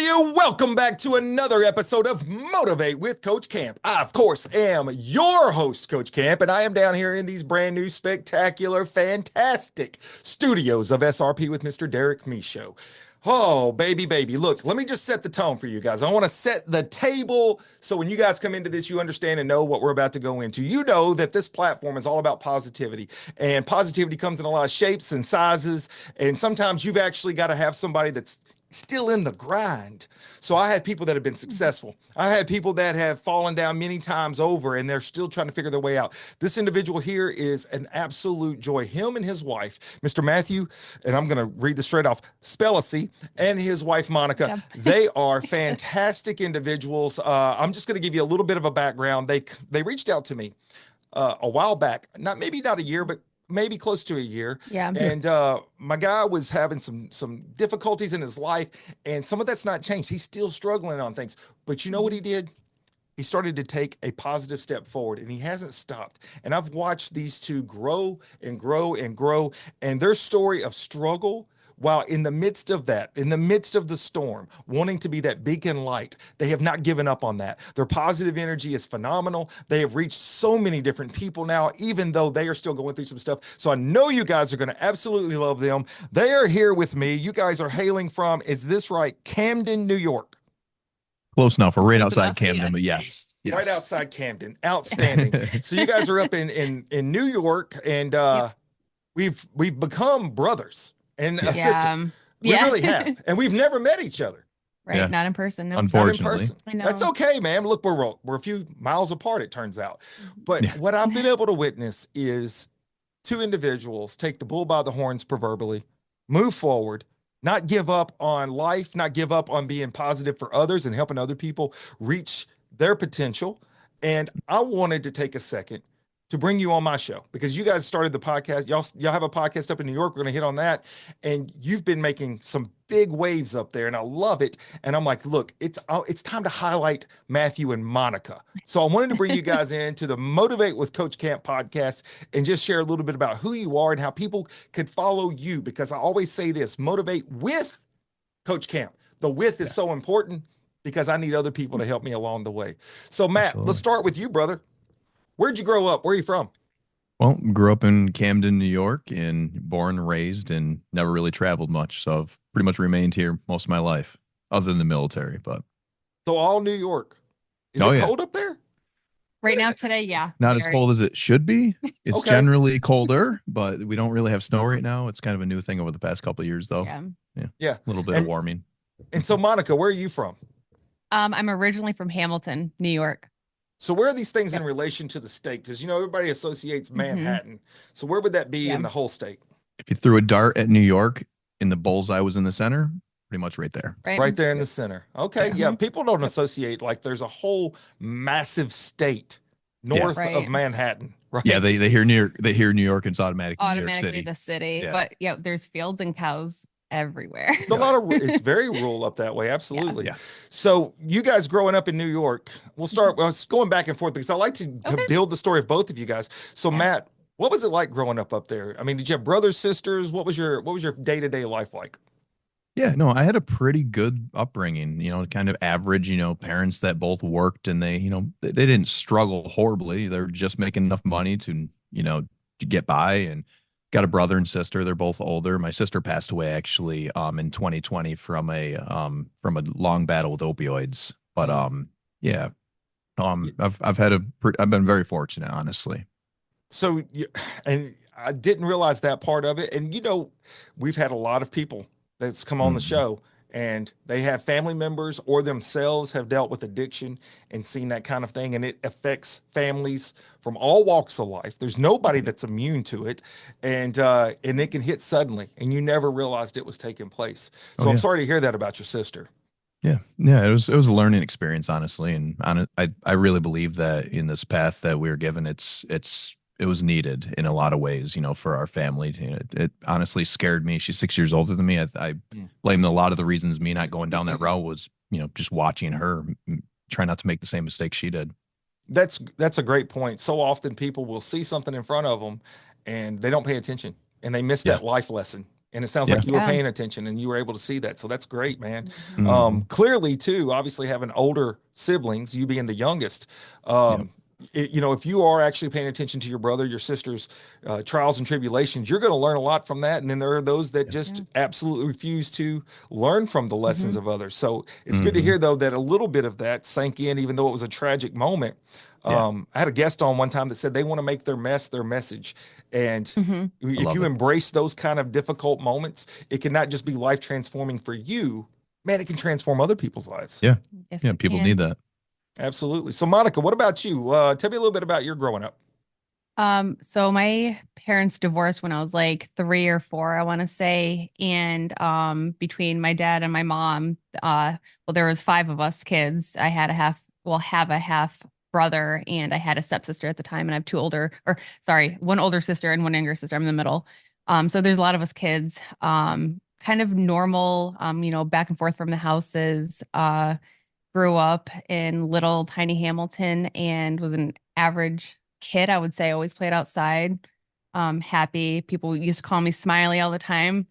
everybody, and welcome back to another episode of Motivate with Coach Camp. I, of course, am your host, Coach Camp, and I am down here in these brand new, spectacular, fantastic studios of SRP with Mr. Derek Michaud. Oh, baby, baby. Look, let me just set the tone for you guys. I want to set the table so when you guys come into this, you understand and know what we're about to go into. You know that this platform is all about positivity, and positivity comes in a lot of shapes and sizes. And sometimes you've actually got to have somebody that's still in the grind. So I had people that have been successful. I had people that have fallen down many times over and they're still trying to figure their way out. This individual here is an absolute joy. Him and his wife, Mr. Matthew, and I'm going to read this straight off, Spellicy, and his wife, Monica. They are fantastic individuals. I'm just going to give you a little bit of a background. They reached out to me a while back, not a year, but maybe close to a year. Yeah. And my guy was having some difficulties in his life, and some of that's not changed. He's still struggling on things. But you know what he did? He started to take a positive step forward, and he hasn't stopped. And I've watched these two grow and grow and grow, and their story of struggle, while in the midst of that, in the midst of the storm, wanting to be that beacon light, they have not given up on that. Their positive energy is phenomenal. They have reached so many different people now, even though they are still going through some stuff. So I know you guys are going to absolutely love them. They are here with me. You guys are hailing from, is this right, Camden, New York? Close enough. We're right outside Camden, but yes. Right outside Camden. Outstanding. So you guys are up in New York, and we've become brothers and a sister. We really have. And we've never met each other. Right. Yeah. Not in person. No. Unfortunately. I know. That's okay, man. Look, we're a few miles apart, it turns out. But what I've been able to witness is two individuals take the bull by the horns, proverbially, move forward, not give up on life, not give up on being positive for others and helping other people reach their potential. And I wanted to take a second to bring you on my show because you guys started the podcast. Y'all have a podcast up in New York. We're going to hit on that. And you've been making some big waves up there, and I love it. And I'm like, look, it's time to highlight Matthew and Monica. So I wanted to bring you guys into the Motivate with Coach Camp podcast and just share a little bit about who you are and how people could follow you, because I always say this: motivate with Coach Camp. The with is so important because I need other people to help me along the way. So Matt, let's start with you, brother. Where'd you grow up? Where are you from? Well, grew up in Camden, New York, and born and raised, and never really traveled much. So I've pretty much remained here most of my life, other than the military. But so all New York. Is it cold up there? Right now, today, yeah. Not as cold as it should be. It's generally colder, but we don't really have snow right now. It's kind of a new thing over the past couple of years, though. Yeah. A little bit of warming. And so, Monica, where are you from? I'm originally from Hamilton, New York. So where are these things in relation to the state? Because, everybody associates Manhattan. So where would that be in the whole state? If you threw a dart at New York and the bullseye was in the center, pretty much right there. Right there in the center. Okay. Yeah. People don't associate like there's a whole massive state north of Manhattan. Right. Yeah. They hear New York. They hear New York, and it's automatically New York City. The city. Yeah. But there's fields and cows everywhere. It's it's very rural up that way. Absolutely. Yeah. So you guys growing up in New York, we'll start going back and forth because I like to build the story of both of you guys. So Matt, what was it like growing up there? I mean, did you have brothers, sisters? What was your day-to-day life like? Yeah, no, I had a pretty good upbringing, kind of average, parents that both worked, and they didn't struggle horribly. They're just making enough money to get by, and got a brother and sister. They're both older. My sister passed away actually in 2020 from a long battle with opioids. But I've been very fortunate, honestly. So and I didn't realize that part of it. And we've had a lot of people that's come on the show, and they have family members or themselves have dealt with addiction and seen that kind of thing. And it affects families from all walks of life. There's nobody that's immune to it. And it can hit suddenly, and you never realized it was taking place. So I'm sorry to hear that about your sister. Yeah. It was a learning experience, honestly. And I really believe that in this path that we were given, it was needed in a lot of ways, for our family. It honestly scared me. She's 6 years older than me. I blame a lot of the reasons me not going down that route was, just watching her try not to make the same mistake she did. That's a great point. So often people will see something in front of them and they don't pay attention and they miss that life lesson. And it sounds Yeah. like you were Yeah. paying attention and you were able to see that. So that's great, man. Mhm. Hmm. Clearly, too, obviously having older siblings, you being the youngest, Yep. um, if you are actually paying attention to your brother, your sister's trials and tribulations, you're going to learn a lot from that. And then there are those that Yeah. just Yeah. absolutely refuse to learn from the lessons Mhm. of others. So it's good to Hmm. hear, though, that a little bit of that sank in, even though it was a tragic moment. Yeah. I had a guest on one time that said they want to make their mess their message. And Mhm. I if love you it. embrace those kind of difficult moments, it can not just be life transforming for you, man, it can transform other people's lives. Yeah. Yes, Yeah. it People need can. that. Absolutely. So, Monica, what about you? Tell me a little bit about your growing up. So my parents divorced when I was like 3 or 4, I want to say. And between my dad and my mom, well, there was 5 of us kids. I had a half, well, have a half brother, and I had a stepsister at the time, and I have two older, or sorry, one older sister and one younger sister. I'm in the middle. So there's a lot of us kids. Kind of normal, back and forth from the houses. Grew up in little tiny Hamilton and was an average kid, I would say. Always played outside, happy. People used to call me Smiley all the time,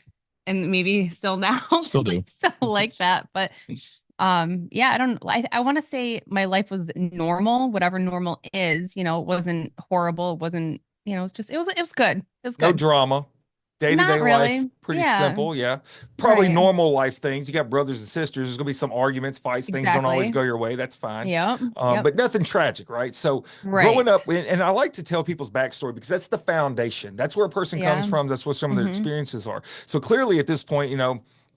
and maybe still now, Still do. still like that. But yeah, I don't. I want to say my life was normal, whatever normal is. It wasn't horrible. It wasn't. It's just it was good. It was No good. drama, day-to-day Not life, really. pretty Yeah. simple. Yeah. Probably Right. normal life things. You got brothers and sisters. There's going to be some arguments, fights, things don't always Exactly. go your way. That's fine. Yep. Yep. But nothing tragic, right? So, growing Right. up, and I like to tell people's backstory because that's the foundation. That's where a person comes Yeah. from. That's what some of their Hmm. experiences are. So, clearly at this point,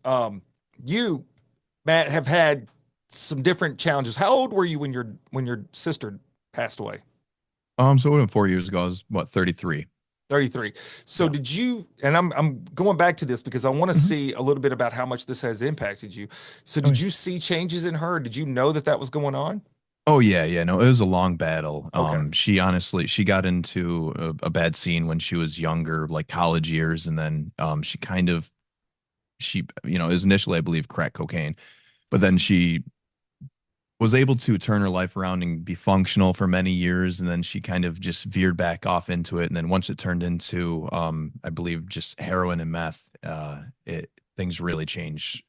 um, you, Matt, have had some different challenges. How old were you when your sister passed away? So it would have been 4 years ago. I was what, 33. 33. So Yeah. did you, and I'm going back to this because I want to Hmm. see a little bit about how much this has impacted you. So Oh, did yeah. you see changes in her? Did you know that that was going on? Oh yeah, yeah. No, it was a long battle. Okay. She honestly, she got into a bad scene when she was younger, like college years, and then she kind of it was initially, I believe, crack cocaine, but then she was able to turn her life around and be functional for many years, and then she kind of just veered back off into it. And then once it turned into, I believe, just heroin and meth, it things really changed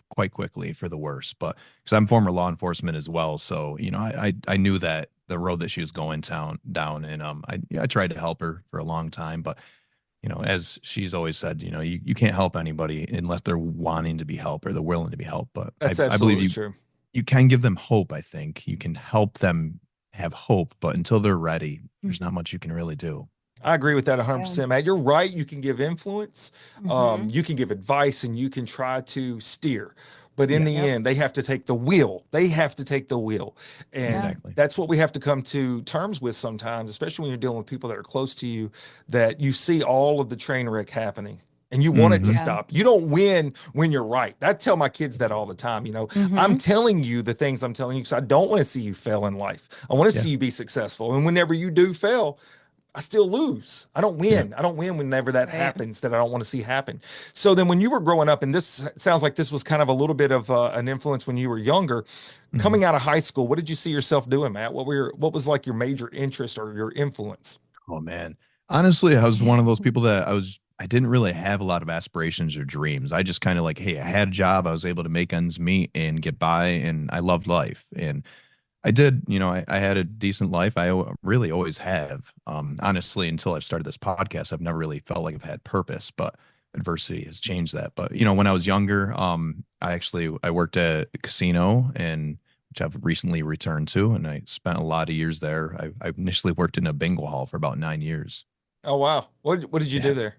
quite quickly for the worse. But because I'm former law enforcement as well, so I knew that the road that she was going down, and I tried to help her for a long time, but as she's always said, you can't help anybody unless they're wanting to be helped or they're willing to be helped. But I, That's I believe absolutely you true. you can give them hope. I think you can help them have hope, but until they're ready, there's not Hmm. much you can really do. I agree with that Yeah. 100%, Matt. You're right. You can give influence, Hmm. you can give advice, and you can try to steer. But in Yeah, the Yep. end, they have to take the wheel. They have to take the wheel. Yeah. And exactly. that's what we have to come to terms with sometimes, especially when you're dealing with people that are close to you, that you see all of the train wreck happening and you want it to Hmm. Yeah. stop. You don't win when you're right. I tell my kids that all the time. I'm Hmm. telling you the things I'm telling you because I don't want to see you fail in life. I want to Yeah, see you be successful. And whenever you do fail, I still lose. I don't yeah. win. I don't win whenever that Right. happens that I don't want to see happen. So then when you were growing up, and this sounds like this was kind of a little bit of an influence when you were younger, Hmm. coming out of high school, what did you see yourself doing, Matt? What was like your major interest or your influence? Oh man, honestly, I was one of those people that I didn't really have a lot of aspirations or dreams. I just kind of like, hey, I had a job, I was able to make ends meet and get by, and I loved life, and I did, I had a decent life. Really always have. Honestly, until I've started this podcast, I've never really felt like I've had purpose, but adversity has changed that. But, when I was younger, I worked at a casino, and which I've recently returned to, and I spent a lot of years there. I initially worked in a bingo hall for about 9 years. Oh wow. What did you Yeah. do there?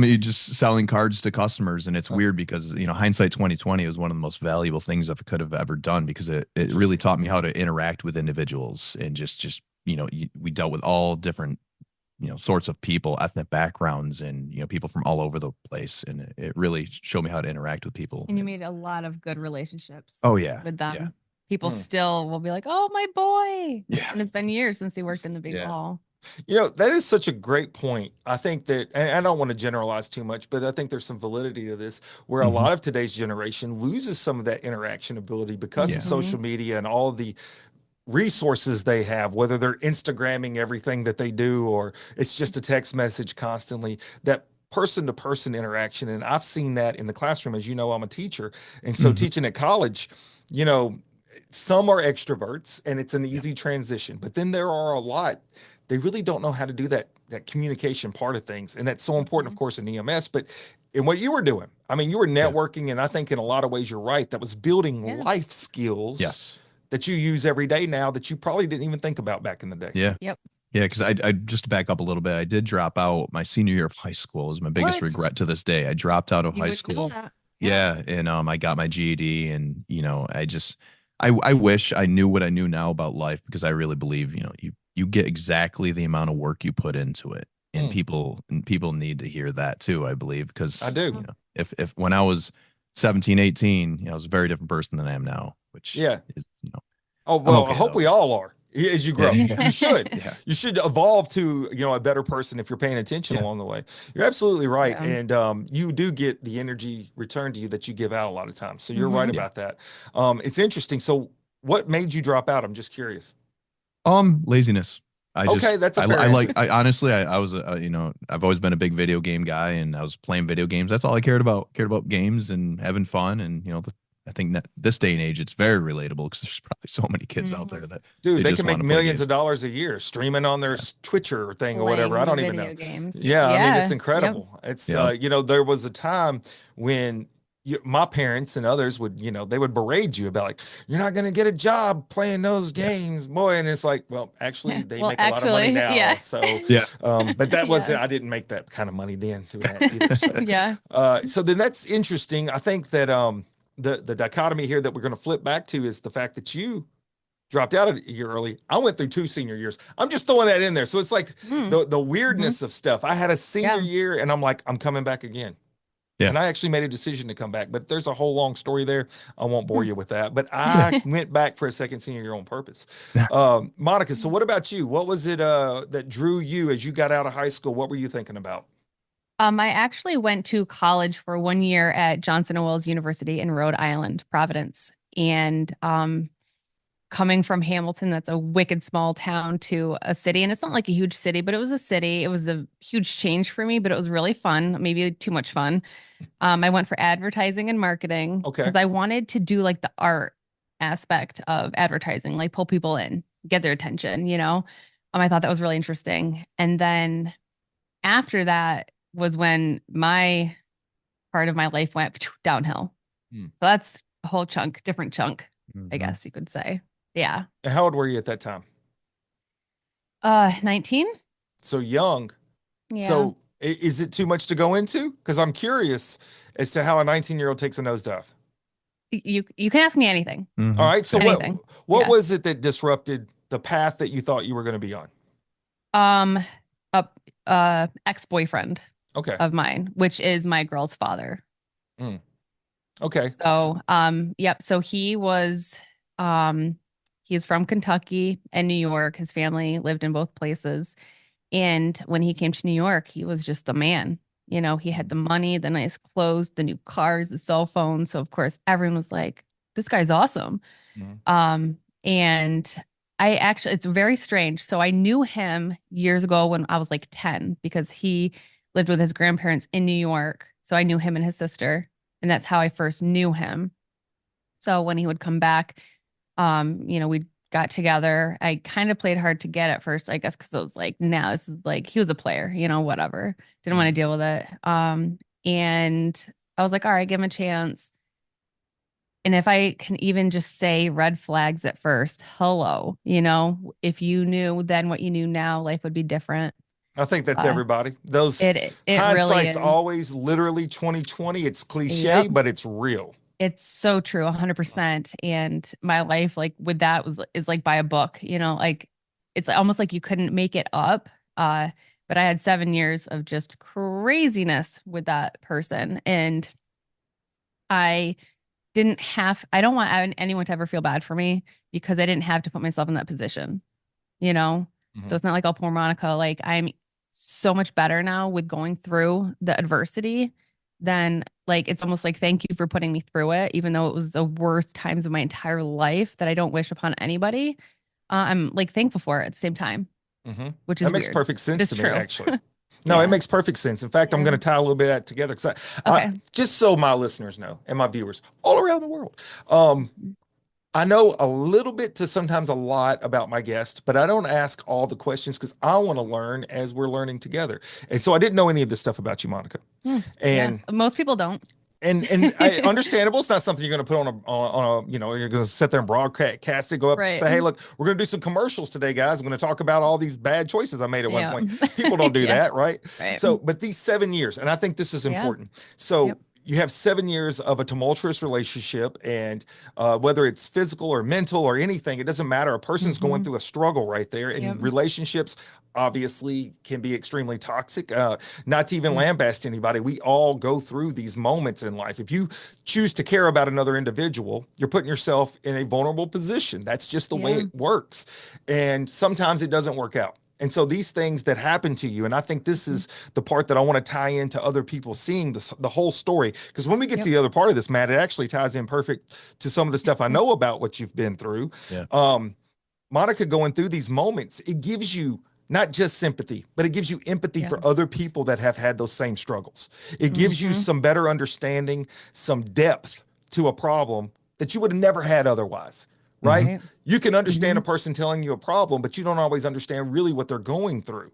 You just selling cards to customers, and it's Oh, weird because hindsight 2020 is one of the most valuable things I could have ever done because it really interesting. taught me how to interact with individuals and just we dealt with all different sorts of people, ethnic backgrounds, and people from all over the place, and it really showed me how to interact with people. And you made a lot of good relationships Oh yeah, with yeah, them. People Hmm. still will be like, "Oh, my boy," yeah, and it's been years since he worked in the bingo yeah. hall. That is such a great point. I think that, and I don't want to generalize too much, but I think there's some validity to this where a Hmm. lot of today's generation loses some of that interaction ability because of Yeah. Hmm. social media and all of the resources they have, whether they're Instagramming everything that they do or it's just a text message constantly. That person to person interaction. And I've seen that in the classroom. As you know, I'm a teacher. And so teaching at college, you know, some are extroverts and it's an easy transition, but then there are a lot, they really don't know how to do that communication part of things. And that's so important, of course, in EMS, but in what you were doing, I mean, you were Yeah. networking, and I think in a lot of ways you're right. That was building Yeah. life skills Yes. that you use every day now that you probably didn't even think about back in the day. Yeah. Yep. Yeah, because I just to back up a little bit, I did drop out my senior year of high school. It was my biggest What? regret to this day. I dropped out of You high would know school. that. Yeah, and I got my GED, and I wish I knew what I knew now about life, because I really believe, you get exactly the amount of work you put into it. And Mm. people need to hear that too, I believe, because I do. if when I was 17, 18, I was a very different person than I am now, which Yeah. is, Oh, I'm well, okay I hope though. we all are as you grow. Yeah. You should. Yeah. You should evolve to, a better person if you're paying attention Yeah. along the way. You're absolutely right. Yeah. And you do get the energy returned to you that you give out a lot of times. So you're right Yeah. about that. It's interesting. So what made you drop out? I'm just curious. Laziness. Okay, that's a fair I answer. honestly, I was, I've always been a big video game guy, and I was playing video games. That's all I cared about. Cared about games and having fun. And, I think that this day and age, it's very relatable, because there's probably so many kids out there that Dude, they just can want make to play millions games. of dollars a year streaming on their Twitcher thing or whatever. I Playing don't even know. video games. Yeah, I mean, it's Yeah. Yep. incredible. It's Yeah. there was a time when my parents and others would, they would berate you about, like, you're not going to get a job playing those Yeah. games, boy. And it's like, well, actually, they Well, make a lot of money now. yeah. So, Yeah. but that wasn't, Yeah. I didn't make that kind of money then doing that either. So, Yeah. so then that's interesting. I think that the dichotomy here that we're going to flip back to is the fact that you dropped out a year early. I went through 2 senior years. I'm just throwing that in there. So it's like the weirdness of stuff. I had a senior year and I'm like, I'm coming back again. Yeah. And I actually made a decision to come back, but there's a whole long story there. I won't bore you with that, but I went back for a second senior year on purpose. Monica, so what about you? What was it that drew you as you got out of high school? What were you thinking about? I actually went to college for 1 year at Johnson & Wales University in Rhode Island, Providence. And coming from Hamilton, that's a wicked small town, to a city. And it's not like a huge city, but it was a city. It was a huge change for me, but it was really fun, maybe too much fun. I went for advertising and marketing because I wanted to do like the art aspect of advertising, like pull people in, get their attention, I thought that was really interesting. And then after that was when my part of my life went downhill. So that's a whole different chunk, I guess you could say. Yeah. And how old were you at that time? 19. So young. Yeah. So is it too much to go into? Because I'm curious as to how a 19-year-old takes a nosedive. You can ask me anything. All right. So anything. what was it that disrupted the path that you thought you were going to be on? A ex-boyfriend of mine, which is my girl's father. Okay. So, yep. So he's from Kentucky and New York. His family lived in both places. And when he came to New York, he was just the man. He had the money, the nice clothes, the new cars, the cell phones. So of course, everyone was like, this guy's awesome. And it's very strange. So I knew him years ago when I was like 10, because he lived with his grandparents in New York. So I knew him and his sister, and that's how I first knew him. So when he would come back, we got together. I kind of played hard to get at first, I guess, because I was like, nah, this is like, he was a player, whatever. Didn't want to deal with it. And I was like, all right, give him a chance. And if I can even just say red flags at first, hello, if you knew then what you knew now, life would be different. I think that's everybody. Those it hindsight's really is. always literally 2020. It's cliche, but it's real. It's so true, 100%. And my life, like with that, is like by a book. Like it's almost like you couldn't make it up. But I had 7 years of just craziness with that person, and I don't want anyone to ever feel bad for me, because I didn't have to put myself in that position. So it's not like, oh, poor Monica. Like, I'm so much better now with going through the adversity than, like, it's almost like, thank you for putting me through it, even though it was the worst times of my entire life that I don't wish upon anybody. I'm like thankful for it at the same time, which is that makes weird. perfect sense to me, actually. No, it Yeah. makes perfect sense. In fact, I'm Yeah. going to tie a little bit of that together because Okay. just so my listeners know and my viewers all around the world, um, I know a little bit to sometimes a lot about my guest, but I don't ask all the questions because I want to learn as we're learning together. And so I didn't know any of this stuff about you, Monica. Hmm. Yeah. And Most people don't. and I understandable. It's not something you're going to put on a you're going to sit there and broadcast it, go up and Right. say, hey, look, we're going to do some commercials today, guys. I'm going to talk about all these bad choices I made at one Yeah. point. People don't do Yeah. that, right? Right. So, but these 7 years, and I think this is Yeah. important. So Yep. you have 7 years of a tumultuous relationship, and whether it's physical or mental or anything, it doesn't matter. A person's going Hmm. through a struggle right there, Yep. and relationships obviously can be extremely toxic. Not to even Mm. lambast anybody, we all go through these moments in life. If you choose to care about another individual, you're putting yourself in a vulnerable position. That's just the way Yeah. it works. And sometimes it doesn't work out. And so these things that happen to you, and I think this Mhm. is the part that I want to tie into other people seeing the whole story. Because when we get to Yep. the other part of this, Matt, it actually ties in perfect to some of the stuff I know about what you've been through. Yeah. Um, Monica going through these moments, it gives you not just sympathy, but it gives you empathy Yeah. for other people that have had those same struggles. It gives you Hmm. some better understanding, some depth to a problem that you would have never had otherwise, right? Hmm. Right. You can understand Hmm. a person telling you a problem, but you don't always understand really what they're going through.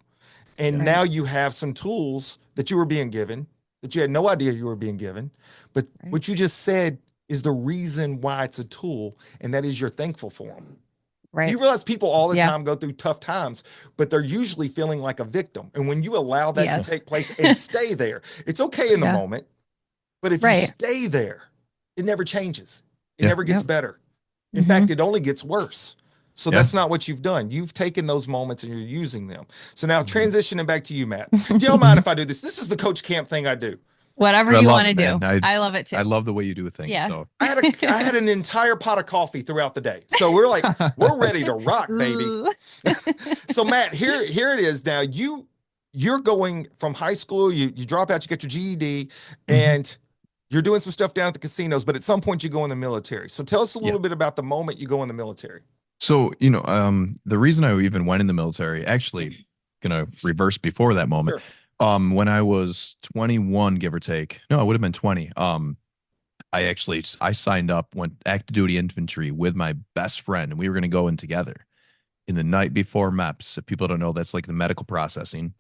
And Yeah. Right. now you have some tools that you were being given that you had no idea you were being given. But Right. what you just said is the reason why it's a tool, and that is you're thankful for them. Do Right. you realize people all the Yeah. time go through tough times, but they're usually feeling like a victim? And when you allow that to Yeah. Yes. take place and stay there, it's okay in the Yeah. moment, but if you Right. stay there, it never changes. It Yeah. never gets Yep. better. In Hmm. fact, it only gets worse. So Yeah. that's not what you've done. You've taken those moments and you're using them. So now Mhm. transitioning back to you, Matt. Do y'all mind if I do this? This is the coach camp thing I do. Whatever I you love want it, to man. do. I love it too. I love the way you do things. Yeah. So I had an entire pot of coffee throughout the day. So we're like, we're ready to rock, baby. Ooh. So Matt, here it is. Now you're going from high school, you drop out, you get your GED, Mhm. and you're doing some stuff down at the casinos, but at some point you go in the military. So tell us a Yeah. little bit about the moment you go in the military. So, the reason I even went in the military, actually gonna reverse before that moment. Sure. When I was 21, give or take. No, I would have been 20. I signed up, went active duty infantry with my best friend, and we were gonna go in together. In the night before MEPS, if people don't know, that's like the medical processing.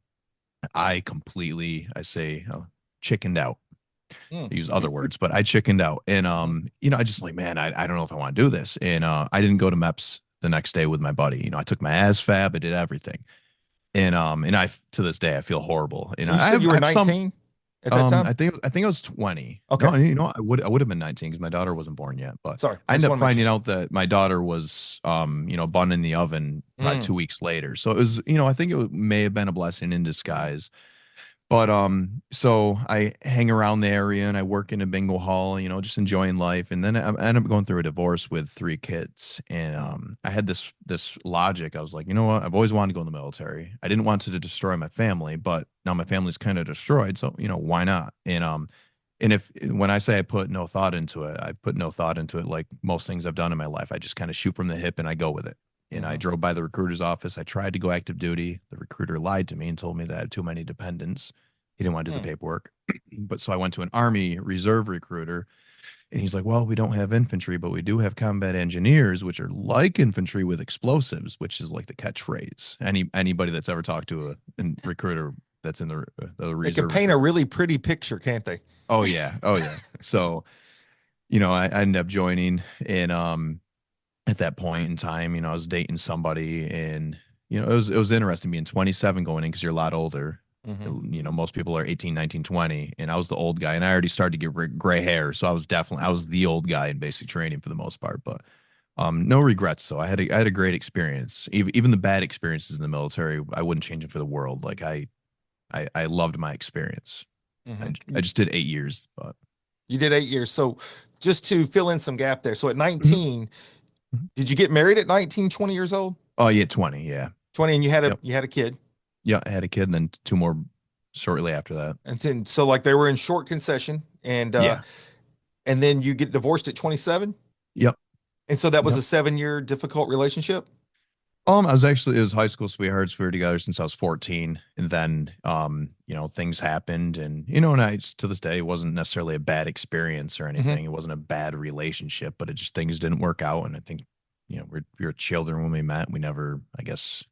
I completely, I say, chickened out. Mm, I use other words, but I chickened out. And mhm. I just like, man, I don't know if I want to do this. And I didn't go to MEPS the next day with my buddy. I took my ASFAB, I did everything. And I to this day I feel horrible. And And you I said have you I were have some 19 at that time? I think I was 20. Okay. No, I would have been 19 because my daughter wasn't born yet. But Sorry. I I just ended up want to make finding sure. out that my daughter was bun in the oven about Mm, 2 weeks later. So it was, I think may have been a blessing in disguise. But so I hang around the area and I work in a bingo hall, just enjoying life. And then I ended up going through a divorce with 3 kids. And I had this logic. I was like, you know what? I've always wanted to go in the military. I didn't want to destroy my family, but now my family's kind of destroyed. So, why not? And if when I say I put no thought into it, I put no thought into it like most things I've done in my life. I just kind of shoot from the hip and I go with it. And I mhm, drove by the recruiter's office. I tried to go active duty. The recruiter lied to me and told me that I had too many dependents. He didn't want to do the mm. paperwork. But so I went to an Army Reserve recruiter and he's like, well, we don't have infantry, but we do have combat engineers, which are like infantry with explosives, which is like the catchphrase. Anybody that's ever talked to a recruiter that's in the They can reserve paint a recruiter. really pretty picture, can't they? Oh yeah. Oh yeah. So, I ended up joining and at that point in time, I was dating somebody and it was interesting being 27 going in because you're a lot older. Hmm. Most people are 18, 19, 20, and I was the old guy and I already started to get gray hair. So I was the old guy in basic training for the most part, but no regrets. So I had a great experience. Even the bad experiences in the military, I wouldn't change it for the world. Like I loved my experience. I, Hmm. I just did 8 years, but You did 8 years. So just to fill in some gap there. So at Mhm. 19, Mhm. did you get married at 19, 20 years old? Oh yeah, 20. Yeah. 20, and Yep. you had a kid. Yeah. I had a kid and then two more shortly after that. And then so like they were in short concession Yeah. and then you get divorced at 27. Yep. And so that was Yep. a 7 year difficult relationship. It was high school sweethearts. We were together since I was 14. And then, things happened and, and to this day, it wasn't necessarily a bad experience or Mhm. anything. It wasn't a bad relationship, but it just, things didn't work out. And I think, we were children when we met. We never, I guess,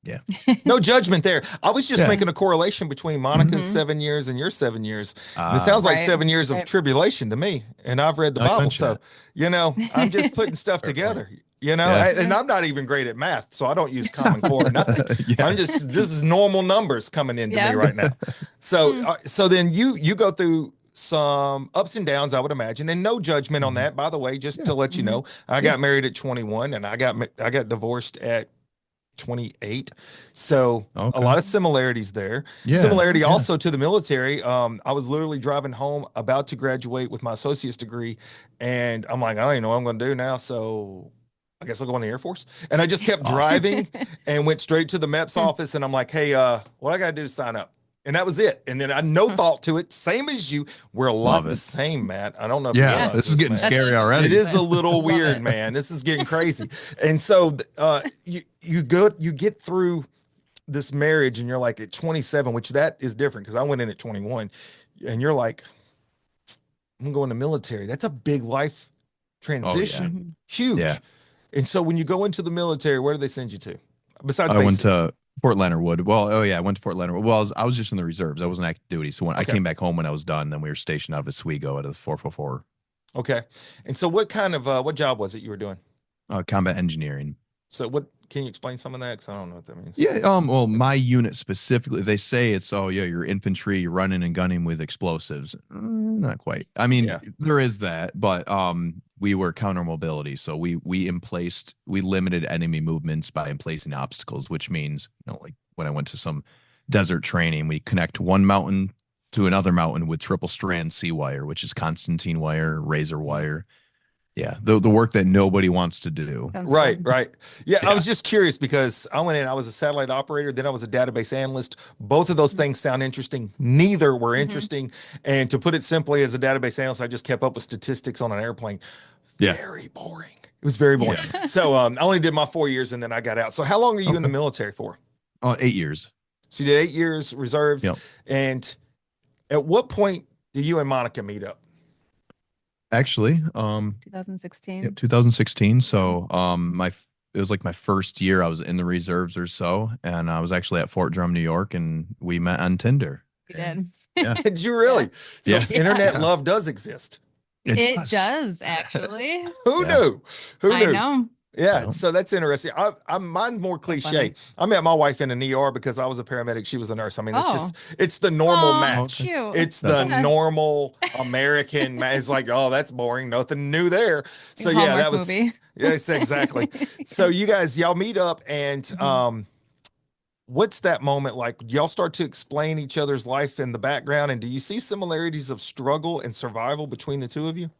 yeah. No judgment there. I was just Yeah. making a correlation between Mhm. Monica's 7 years and your 7 years. And it Uh, sounds like Right. 7 years of Right. tribulation to me. And I've read the now you Bible. mention So, it. I'm just putting stuff Fair point. together, Yeah. and I'm not even great at math. So I don't use Common Core or nothing. Yeah. This is normal numbers coming into me Yeah. right now. So, Hmm. so then you go through some ups and downs, I would imagine, and no judgment on Mhm. that, by the way, just Yeah. to let you Hmm. know, I Yeah. got married at 21 and I got divorced at 28. So a Okay. lot of similarities there. Yeah. Similarity Yeah. also to the military. I was literally driving home about to graduate with my associate's degree, and I'm like, I don't even know what I'm going to do now. So I guess I'll go in the Air Force. And I just kept Awesome. driving and went straight to the MEPS office, and I'm like, hey, what I got to do to sign up? And that was it. And then I no thought to it, same as you. We're a Love lot the it. same, Matt. I don't know if you Yeah. Yeah. realize This is this, getting man. That's scary It already. is a but little love weird, it. man. This is getting crazy. And so you get through this marriage and you're like at 27, which that is different because I went in at 21, and you're like, I'm going to military. That's a big life Oh yeah. transition. Mhm. Yeah. Huge. And so when you go into the military, where do they send you to? Besides I went basic. to Fort Leonard Wood. Well, oh yeah, I went to Fort Leonard Wood. Well, I was just in the reserves. I wasn't active duty. So when I Okay. came back home when I was done, then we were stationed out of Oswego at a 444 Okay. And so what kind of what job was it you were doing? combat engineering. So what can you explain some of that? Because I don't know what that means. Yeah, well, my unit specifically, they say it's, oh yeah, you're infantry, you're running and gunning with explosives. Not quite. I mean, Yeah. there is that, but we were counter mobility, so we limited enemy movements by emplacing obstacles, which means, like when I went to some desert training, we connect one mountain to another mountain with triple strand C wire, which is Constantine wire, razor wire. Yeah, the work that nobody wants to do. Sounds Right, fun. right. Yeah, I Yeah. was just curious because I went in, I was a satellite operator, then I was a database analyst. Both of those things sound interesting. Neither were Hmm. interesting. And to put it simply, as a database analyst, I just kept up with statistics on an airplane. Yeah. Very boring. It was very boring. Yeah. So I only did my 4 years and then I got out. So how long are you in the Okay. military for? 8 years. So you did 8 years reserves. Yep. And at what point do you and Monica meet up? Actually, yep, 2016. 2016. Yeah. So, it was like my first year I was in the reserves or so, and I was actually at Fort Drum, New York, and we met on Tinder. We And did. yeah, Did you Yeah. really? So yeah, internet yeah, love does exist. It does. does actually. Who Yeah, knew? Who I knew? know. Yeah, yeah, so that's interesting. Mine's more So cliche. funny. I met my wife in an ER because I was a paramedic. She was a nurse. I mean, Oh. it's the normal Oh, oh, match. okay. cute. It's That's the cool. Yeah. normal American match. It's like, oh, that's boring. Nothing new there. So yeah, Hallmark that was, movie. yes, exactly. So you guys, y'all meet up and Mhm. what's that moment like? Y'all start to explain each other's life in the background, and do you see similarities of struggle and survival between the two of you?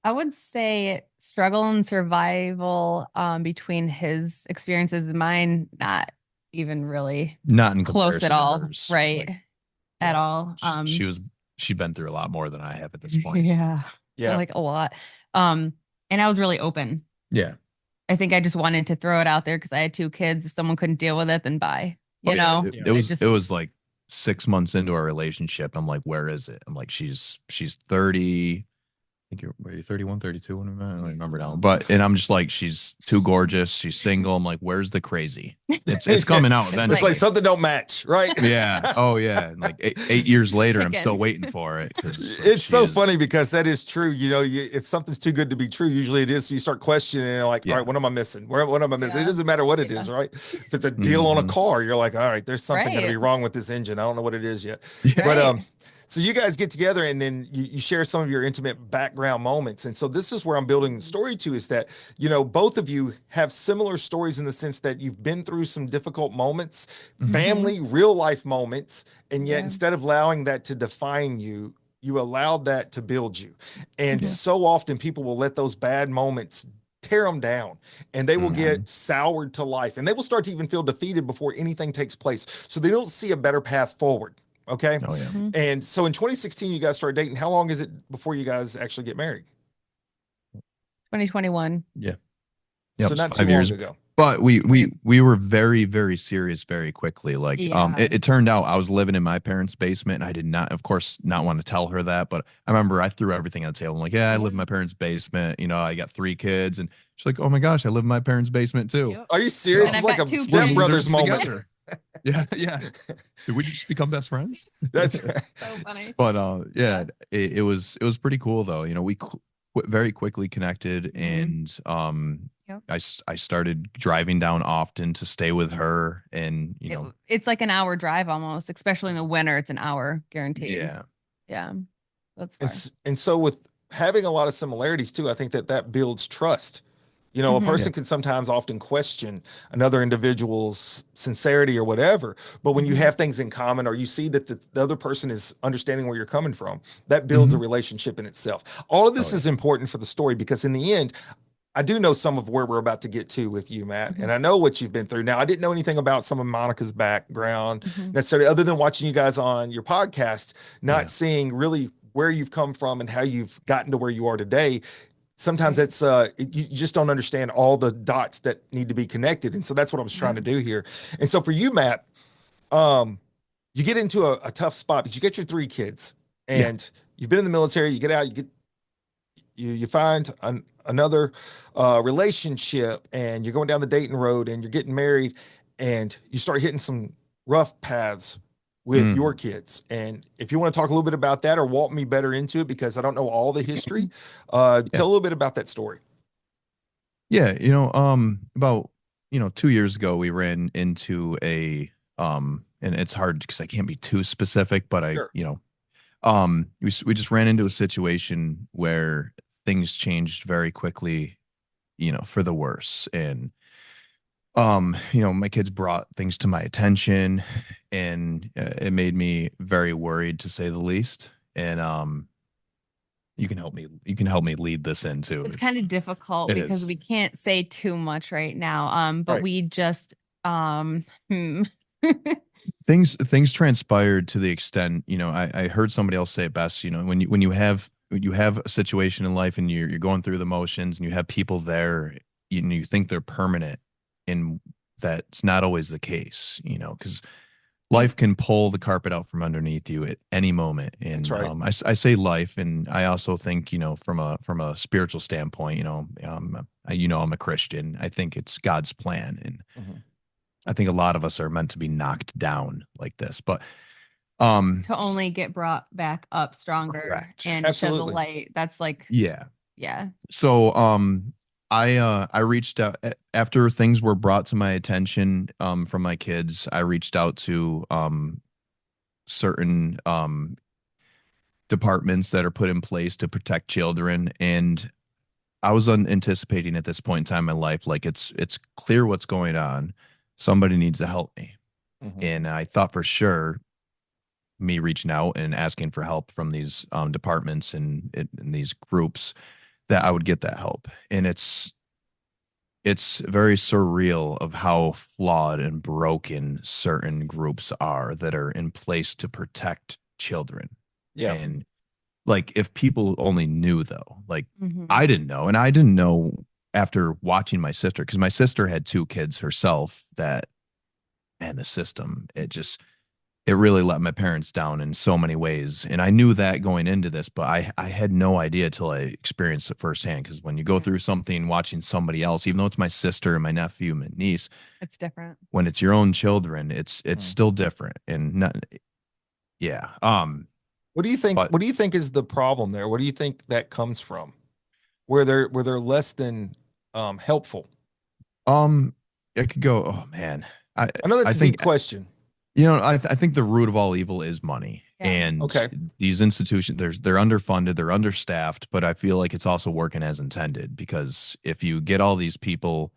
I would say struggle and survival between his experiences and mine, not even really Not in close at comparison to all, hers. right? Like, At yeah, all. she'd been through a lot more than I have at this point. Yeah, Yeah. like a lot. Um, and I was really open. Yeah. I think I just wanted to throw it out there because I had two kids. If someone couldn't deal with it, then bye. Oh You yeah. know, It, Yeah. it I was just it was like 6 months into our relationship. I'm like, where is it? I'm like, she's 30. Think were you 31, 32 when we met? I don't remember now. And I'm just like, she's too gorgeous. She's single. I'm like, where's the crazy? It's coming out It's like eventually. something don't match, right? Yeah. Oh yeah. And like 8 years later, I'm still chicken. waiting for it because It's she so is. funny because that is true. If something's too good to be true, usually it is. So you start questioning and you're like, all right, Yeah. what am I missing? What am I missing? It Yeah. doesn't matter what it Yeah. is, right? If it's a deal on a Hmm. car, you're like, all right, there's something going to be Right. wrong with this engine. I don't know what it is yet. Yeah. But Right. so you guys get together and then you share some of your intimate background moments. And so this is where I'm building the story to is that, both of you have similar stories in the sense that you've been through some difficult moments, Mhm. family, real life moments, and yet Yeah. instead of allowing that to define you, you allowed that to build you. And Yeah. so often people will let those bad moments tear them down and they will Yeah. get soured to life and they will start to even feel defeated before anything takes place. So they don't see a better path forward. Okay. Oh yeah. Mhm. And so in 2016, you guys started dating. How long is it before you guys actually get married? 2021. Yeah. So Yep, not too 5 years. long ago. But we were very, very serious very quickly. Like, Yeah. it turned out I was living in my parents' basement, and I did not, of course, not want to tell her that. But I remember I threw everything on the table. I'm like, yeah, I live in my parents' basement. I got 3 kids, and she's like, oh my gosh, I live in my parents' basement too. Yep. Are you serious? And It's I've like got a 2 Step kids. Brothers Losers moment. together. Yeah, yeah. Did we just become best friends? That's So funny. But yeah, it was pretty cool though. We very quickly connected, and Yep. I started driving down often to stay with her, and It's like an hour drive almost, especially in the winter. It's an hour guaranteed. yeah, Yeah. That's and, fine. and so with having a lot of similarities too, I think that builds trust. A Mhm. person yeah, can sometimes often question another individual's sincerity or whatever, but when you Mhm. have things in common or you see that the other person is understanding where you're coming from, that builds a hmm relationship in itself. All of oh this yeah, is important for the story because in the end, I do know some of where we're about to get to with you, Matt, Mhm. and I know what you've been through. Now, I didn't know anything about some of Monica's background Mhm. necessarily, other than watching you guys on your podcast, not yeah, seeing really where you've come from and how you've gotten to where you are today. Sometimes Right. it's you just don't understand all the dots that need to be connected, and so that's what I was trying Yeah. to do here. And so for you, Matt, um, you get into a tough spot because you get your 3 kids, yeah. and you've been in the military. You get out, you find another relationship, and you're going down the dating road, and you're getting married, and you start hitting some rough paths with your Mhm. kids. And if you want to talk a little bit about that or walk me better into it, because I don't know all the history, Yeah, tell a little bit about that story. yeah. About 2 years ago, we ran into and it's hard because I can't be too specific, but Sure. we just ran into a situation where things changed very quickly, for the worse. And my kids brought things to my attention, and it made me very worried, to say the least. And you can help me lead this in too. It's kind of difficult It because is. we can't say too much right now. But Right. we just hmm. Things transpired to the extent, I heard somebody else say it best. When you have a situation in life, and you're going through the motions, and you have people there, you think they're permanent, and that's not always the case, because Yep. life can pull the carpet out from underneath you at any moment. That's And right. I say life, and I also think, from a spiritual standpoint, I'm a Christian. I think it's God's plan, and Mhm. I think a lot of us are meant to be knocked down like this. But To only get brought back up stronger correct. and shed the Absolutely. light. That's like, Yeah. yeah. So I reached out after things were brought to my attention from my kids. I reached out to certain departments that are put in place to protect children, and I was anticipating at this point in time in my life, like, it's clear what's going on. Somebody needs to help me. Mhm. And I thought for sure me reaching out and asking for help from these departments and these groups, that I would get that help. And it's very surreal of how flawed and broken certain groups are that are in place to protect children. Yeah. And like, if people only knew, though, like, Mhm. I didn't know, and I didn't know after watching my sister, because my sister had 2 kids herself, that, and the system, it really let my parents down in so many ways. And I knew that going into this, but I had no idea till I experienced it firsthand. Because when you go Yeah. through something, watching somebody else, even though it's my sister and my nephew and my niece, It's different. when it's your own children, it's Mm. still different. And not, yeah. What do you think? But What do you think is the problem there? What do you think that comes from? Where they're less than helpful? um, it could go. Oh man, I I know I that's a deep think question. I think the root of all evil is money. Yeah. And Okay. these institutions, they're underfunded, they're understaffed, but I feel like it's also working as intended, because if you get all these people,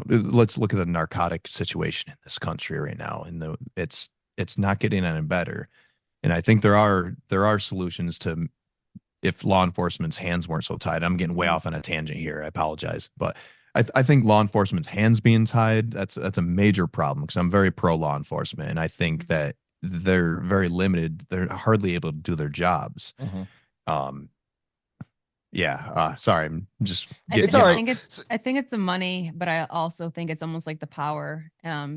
let's look at the narcotic situation in this country right now, and it's not getting any better. And I think there are solutions to, if law enforcement's hands weren't so tied. I'm getting way Mhm. off on a tangent here. I apologize, but I think law enforcement's hands being tied, that's a major problem, because I'm very pro law enforcement, and I think Mhm. that they're very limited. They're hardly able to do their jobs. Mhm. Um, Yeah. Sorry, I'm just I, getting It's I all him right. up. think it's So, I think it's the money, but I also think it's almost like the power,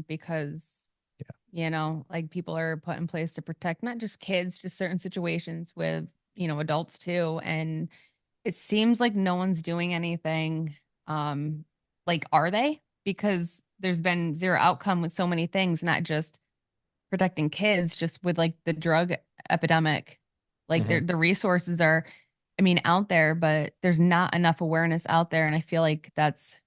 because like people are put in place to protect not just kids, just certain situations with, adults too. And it seems like no one's doing anything. Like, are they? Because there's been zero outcome with so many things, not just protecting kids, just with like the drug epidemic. Like mhm. the resources are, I mean, out there, but there's not enough awareness out there. And I feel like that's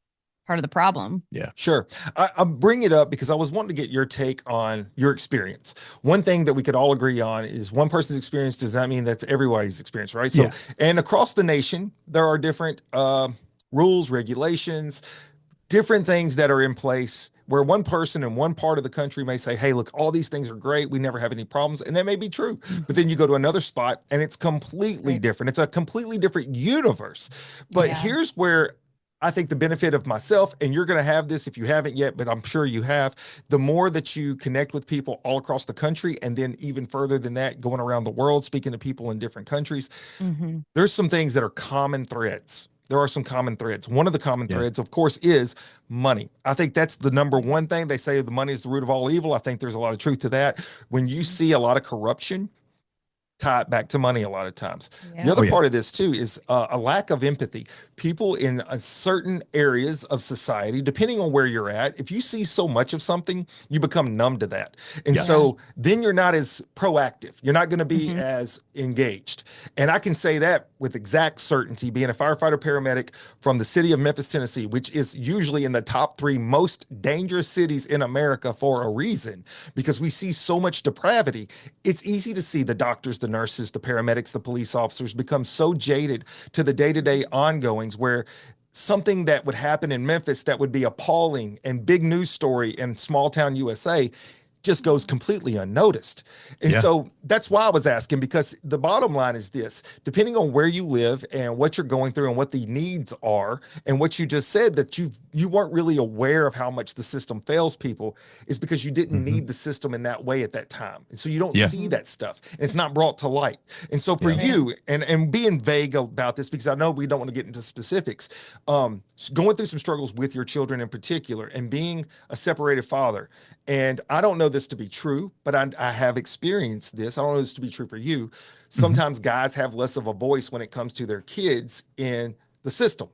part of the problem. Yeah. Sure. I bring it up because I was wanting to get your take on your experience. One thing that we could all agree on is one person's experience does not mean that's everybody's experience, right? So, Yeah. and across the nation, there are different rules, regulations, different things that are in place where one person in one part of the country may say, hey, look, all these things are great. We never have any problems. And that may be true. But then you go to another spot and it's completely Right. different. It's a completely different universe. But Yeah. here's where I think the benefit of myself, and you're going to have this if you haven't yet, but I'm sure you have, the more that you connect with people all across the country, and then even further than that, going around the world, speaking to people in different countries, Hmm. there's some things that are common threads. There are some common threads. One of the common Yeah. threads, of course, is money. I think that's the number Right. one thing. They say the money is the root of all evil. I think there's a lot of truth to that. When you Mhm. see a lot of corruption, tie it back to money a lot of times. The Yep. other Oh yeah. part of this too is a lack of empathy. People in certain areas of society, depending on where you're at, if you see so much of something, you become numb to that. And Yeah. Yes. so then you're not as proactive. You're not going to be Hmm. as engaged. And I can say that with exact certainty, being a firefighter paramedic from the city of Memphis, Tennessee, which is usually in the top three most dangerous cities in America for a reason, because we see so much depravity. It's easy to see the doctors, the nurses, the paramedics, the police officers become so jaded to the day-to-day ongoings where something that would happen in Memphis that would be appalling and big news story in small town USA just goes completely unnoticed. And Yeah. so that's why I was asking, because the bottom line is this: depending on where you live and what you're going through and what the needs are, and what you just said, that you weren't really aware of how much the system fails people, is because you didn't Hmm. need the system in that way at that time. And so you don't Yeah. see Hmm. that stuff. And it's not brought to light. And so for Yeah. Right. you, and being vague about this, because I know we don't want to get into specifics, going through some struggles with your children in particular, and being a separated father, and I don't know this to be true, but I have experienced this. I don't know this to be true for you. Hmm. Sometimes guys have less of a voice when it comes to their kids in the system.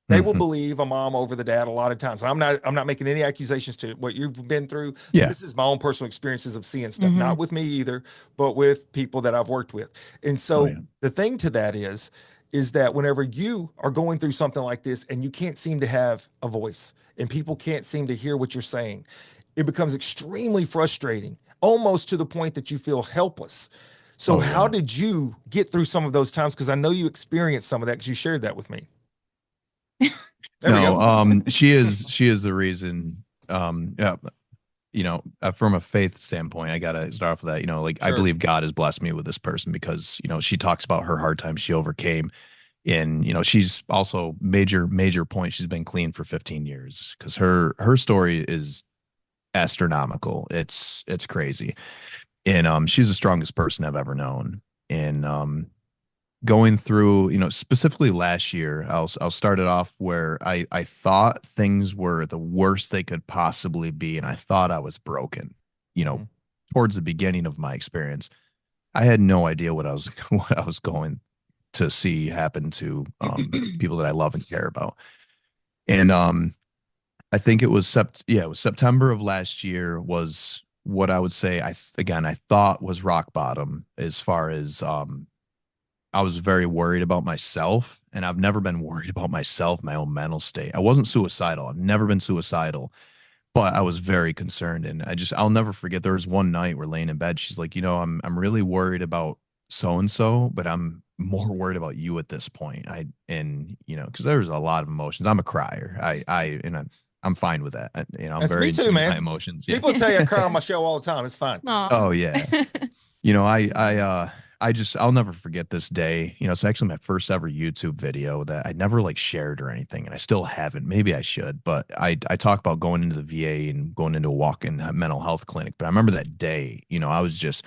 They will Hmm. believe a mom over the dad a lot of times. I'm not making any accusations to what you've been through. Yeah. This is my own personal experiences of seeing stuff, Hmm. not with me either, but with people that I've worked with. And Oh so yeah. the thing to that is that whenever you are going through something like this and you can't seem to have a voice and people can't seem to hear what you're saying, it becomes extremely frustrating, almost to the point that you feel helpless. So, Oh how yeah. did you get through some of those times? Because I know you experienced some of that because you shared that with me. There we No, go. she is the reason. Yeah, from a faith standpoint, I gotta start off with that. Like I Sure. believe God has blessed me with this person because she talks about her hard times she overcame, and she's also major point. She's been clean for 15 years because her story is astronomical. It's crazy, and she's the strongest person I've ever known. And going through, specifically last year, I'll start it off where I thought things were the worst they could possibly be, and I thought I was broken. You know, Mhm. towards the beginning of my experience, I had no idea what I was what I was going to see happen to people that I love and care about. And I think it was September of last year was what I would say I thought was rock bottom as far as I was very worried about myself, and I've never been worried about myself, my own mental state. I wasn't suicidal. I've never been suicidal, but I was very concerned. And I'll never forget. There was one night we're laying in bed. She's like, I'm really worried about so and so, but I'm more worried about you at this point. Because there's a lot of emotions. I'm a crier. I'm fine with that. I'm That's very me in too, tune with my man. emotions. Yeah. People tell you I cry on my show all the time. It's fine. Aw. Oh yeah. You know, I'll never forget this day. It's actually my first ever YouTube video that I never like shared or anything, and I still haven't. Maybe I should, but I talk about going into the VA and going into a walk-in mental health clinic. But I remember that day, I was just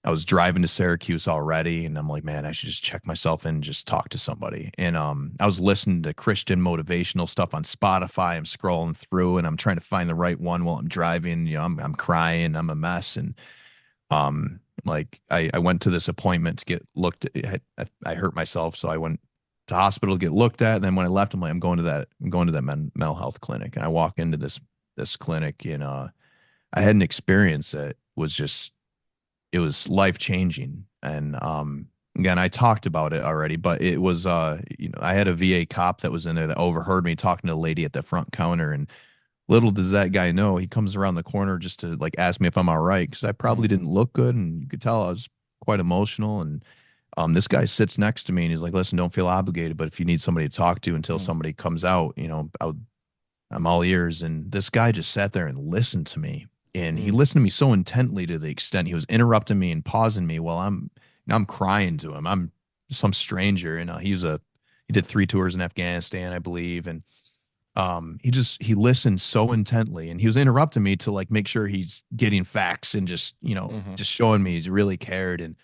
I was driving to Syracuse already, and I'm like, man, I should just check myself in and just talk to somebody. And I was listening to Christian motivational stuff on Spotify. I'm scrolling through, and I'm trying to find the right one while I'm driving. I'm crying, I'm a mess, and like I went to this appointment to get looked at. I hurt myself, so I went to hospital to get looked at. And then when I left, I'm like, I'm going to that mental health clinic, and I walk into this clinic, and I had an experience that was just it was life changing. And again, I talked about it already, but it was I had a VA cop that was in there that overheard me talking to a lady at the front counter, and little does that guy know, he comes around the corner just to like ask me if I'm all right, because I probably didn't look good, and you could tell I was quite emotional. And this guy sits next to me, and he's like, listen, don't feel obligated, but if you need somebody to talk to until somebody comes out, I'm all ears. And this guy just sat there and listened to me. And he listened to me so intently to the extent he was interrupting me and pausing me while I'm crying to him. I'm some stranger. And he did 3 tours in Afghanistan, I believe. And he listened so intently, and he was interrupting me to like make sure he's getting facts and just, just showing me he really cared. And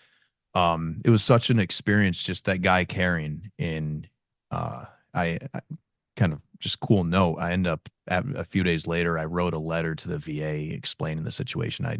it was such an experience, just that guy caring. And I kind of just cool note. I end up a few days later, I wrote a letter to the VA explaining the situation. I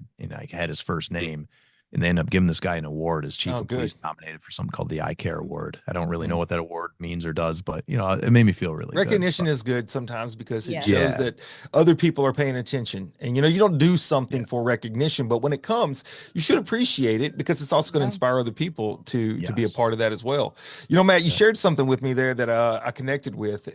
had his first name, and they ended up giving this guy an award as chief of police, nominated for something called the I Care Award. I don't really know what that award means or does, but it made me feel really Recognition good. is good sometimes because it Yeah. shows Yeah. that other people are paying attention. And you don't do something for recognition, but when it comes, you should appreciate it because it's also going to Yeah. inspire other people to be a Yes. part of that as well. Matt, you Yeah. shared something with me there that I connected with,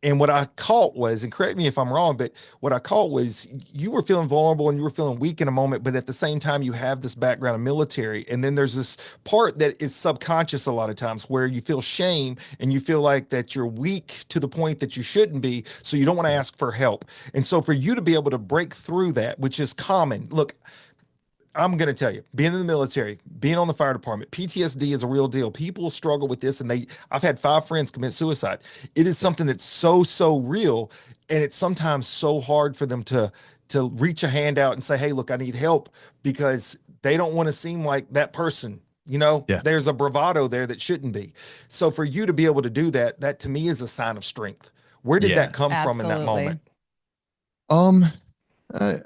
and what I caught was, and correct me if I'm wrong, but what I caught was you were feeling vulnerable and you were feeling weak in a moment, but at the same time, you have this background of military. And then there's this part that is subconscious a lot of times where you feel shame and you feel like that you're weak to the point that you shouldn't be. So you don't want to ask for help. And so for you to be able to break through that, which is common, look, I'm going to tell you, being in the military, being on the fire department, PTSD is a real deal. People struggle with this, and I've had 5 friends commit suicide. It is something that's so real, and it's sometimes so hard for them to reach a hand out and say, "Hey, look, I need help," because they don't want to seem like that person. Yeah. There's a bravado there that shouldn't be. So for you to be able to do that, that to me is a sign of strength. Where did that Yeah. come from in that Absolutely. moment? Um, uh,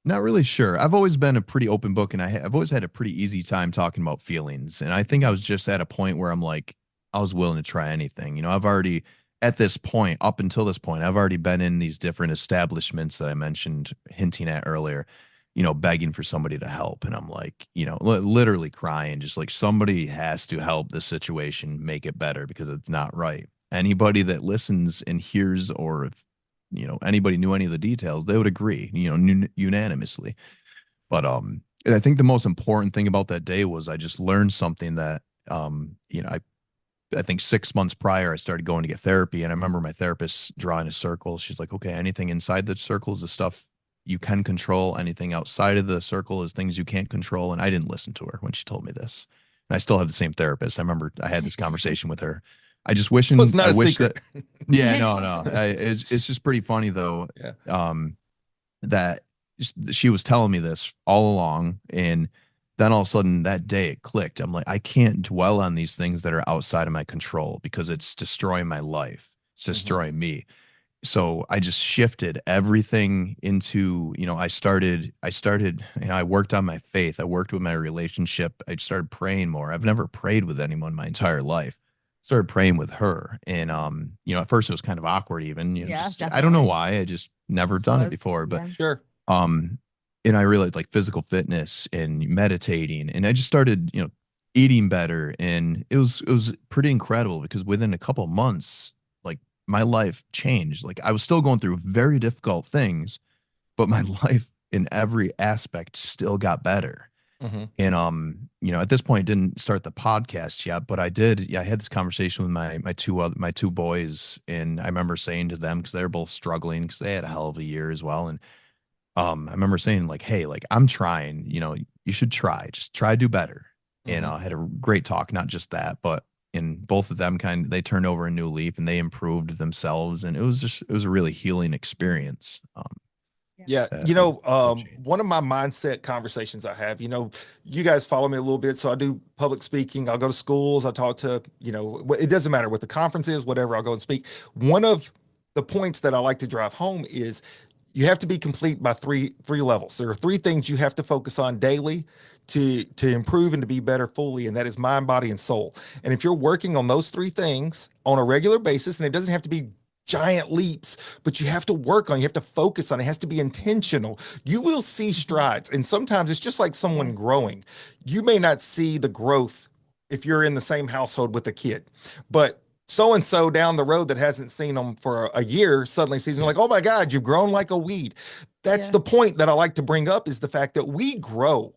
Not really sure. I've always been a pretty open book, and I've always had a pretty easy time talking about feelings. And I think I was just at a point where I'm like, I was willing to try anything. I've already, at this point, up until this point, I've already been in these different establishments that I mentioned, hinting at earlier, begging for somebody to help. And I'm like, literally crying, just like somebody has to help this situation make it better because it's not right. Anybody that listens and hears, or if anybody knew any of the details, they would agree, unanimously. But I think the most important thing about that day was I just learned something that I think 6 months prior I started going to get therapy, and I remember my therapist drawing a circle. She's like, okay, anything inside the circle is the stuff you can control, anything outside of the circle is things you can't control. And I didn't listen to her when she told me this, and I still have the same therapist. I remember I had this conversation with her. I just So it's not I a wish secret. that yeah, no, it's just pretty funny though. Yeah. That she was telling me this all along, and then all of a sudden that day it clicked. I'm like, I can't dwell on these things that are outside of my control because it's destroying my life, it's destroying me. So I just shifted everything into, I worked on my faith, I worked with my relationship, I started praying more. I've never prayed with anyone my entire life. Started praying with her, and at first it was kind of awkward, even, Yeah, I don't know definitely. why, I just never This done it was, before. But yeah. Sure. um and I realized like physical fitness and meditating, and I just started, eating better, and it was pretty incredible because within a couple of months, like, my life changed. Like, I was still going through very difficult things, but my life in every aspect still got better. Hmm. And at this point, didn't start the podcast yet, but I did. Yeah, I had this conversation with my two boys, and I remember saying to them, because they were both struggling because they had a hell of a year as well. And I remember saying like, hey, like, I'm trying, you should try, just try to do better. And Hmm. I had a great talk, not just that, but in both of them, they turned over a new leaf and they improved themselves. And it was a really healing experience. Yeah, Coaching. one of my mindset conversations I have, you guys follow me a little bit, so I do public speaking. I'll go to schools, I talk to, it doesn't matter what the conference is, whatever, I'll go and speak. One of the points that I like to drive home is you have to be complete by three levels. There are three things you have to focus on daily to improve and to be better fully, and that is mind, body, and soul. And if you're working on those three things on a regular basis, and it doesn't have to be giant leaps, but you have to work on, you have to focus on, it has to be intentional. You will see strides. And sometimes it's just like someone growing. You may not see the growth if you're in the same household with a kid, but so and so down the road that hasn't seen them for a year suddenly sees them like, oh my God, you've grown like a weed. That's Yeah. the point that I like to bring up, is the fact that we grow.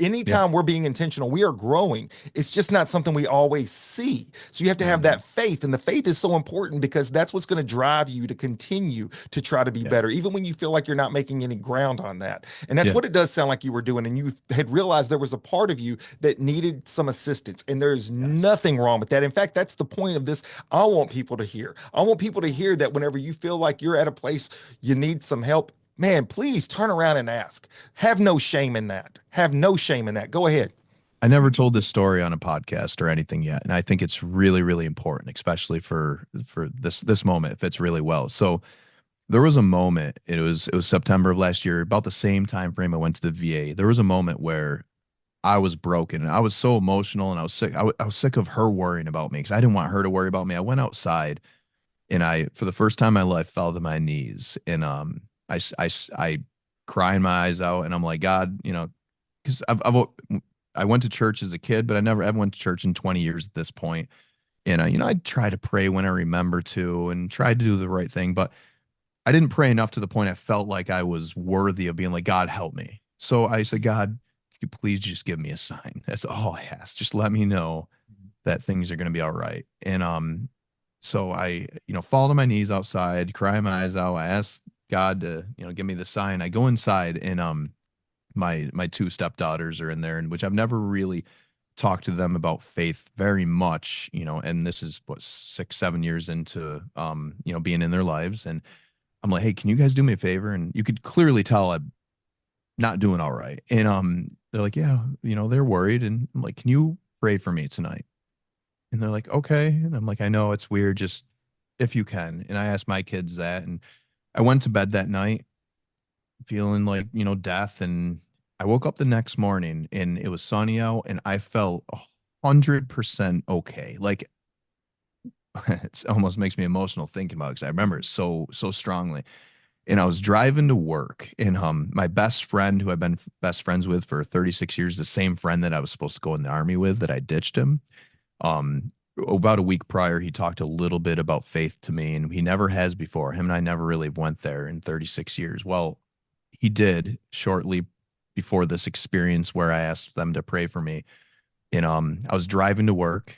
Yeah. Anytime we're being intentional, we are growing. It's just not something we always see. So you have to have Mhm. that faith. And the faith is so important because that's what's going to drive you to continue to try to be Yeah. better, even when you feel like you're not making any ground on that. And that's Yeah. what it does sound like you were doing. And you had realized there was a part of you that needed some assistance. And there's Yes. nothing wrong with that. In fact, that's the point of this. I want people to hear. I want people to hear that whenever you feel like you're at a place you need some help, man, please turn around and ask. Have no shame in that. Have no shame in that. Go ahead. I never told this story on a podcast or anything yet, and I think it's really, really important, especially for this moment. It fits really well. So there was a moment. It was September of last year, about the same time frame I went to the VA. There was a moment where I was broken and I was so emotional and I was sick. I was sick of her worrying about me because I didn't want her to worry about me. I went outside and for the first time in my life, fell to my knees and I crying my eyes out and I'm like, God, because I went to church as a kid, but I haven't went to church in 20 years at this point. And I try to pray when I remember to and try to do the right thing, but I didn't pray enough to the point I felt like I was worthy of being like, God, help me. So I said, God, could you please just give me a sign? That's all I asked. Just let me know that things are going to be all right. And so I, fall to my knees outside, cry my eyes out. I asked God to, give me the sign. I go inside and my two stepdaughters are in there, and which I've never really talked to them about faith very much, and this is what 6, 7 years into being in their lives. And I'm like, hey, can you guys do me a favor? And you could clearly tell I'm not doing all right. And they're like, yeah, they're worried. And I'm like, can you pray for me tonight? And they're like, okay. And I'm like, I know it's weird, just if you can. And I asked my kids that, and I went to bed that night feeling like, death. And I woke up the next morning and it was sunny out and I felt 100% okay. Like it almost makes me emotional thinking about it because I remember it so strongly. And I was driving to work, and my best friend, who I've been best friends with for 36 years, the same friend that I was supposed to go in the army with, that I ditched him. Um, about a week prior, he talked a little bit about faith to me, and he never has before. Him and I never really went there in 36 years. Well, he did shortly before this experience where I asked them to pray for me. And I was driving to work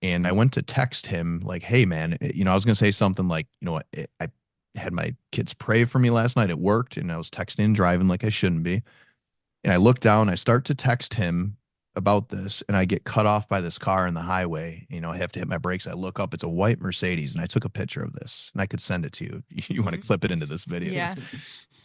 and I went to text him like, hey man, I was gonna say something like, I had my kids pray for me last night. It worked, and I was texting and driving like I shouldn't be. And I look down, I start to text him about this, and I get cut off by this car on the highway. I have to hit my brakes. I look up, it's a white Mercedes, and I took a picture of this, and I could send it to you. You want to clip it into this video? Yeah.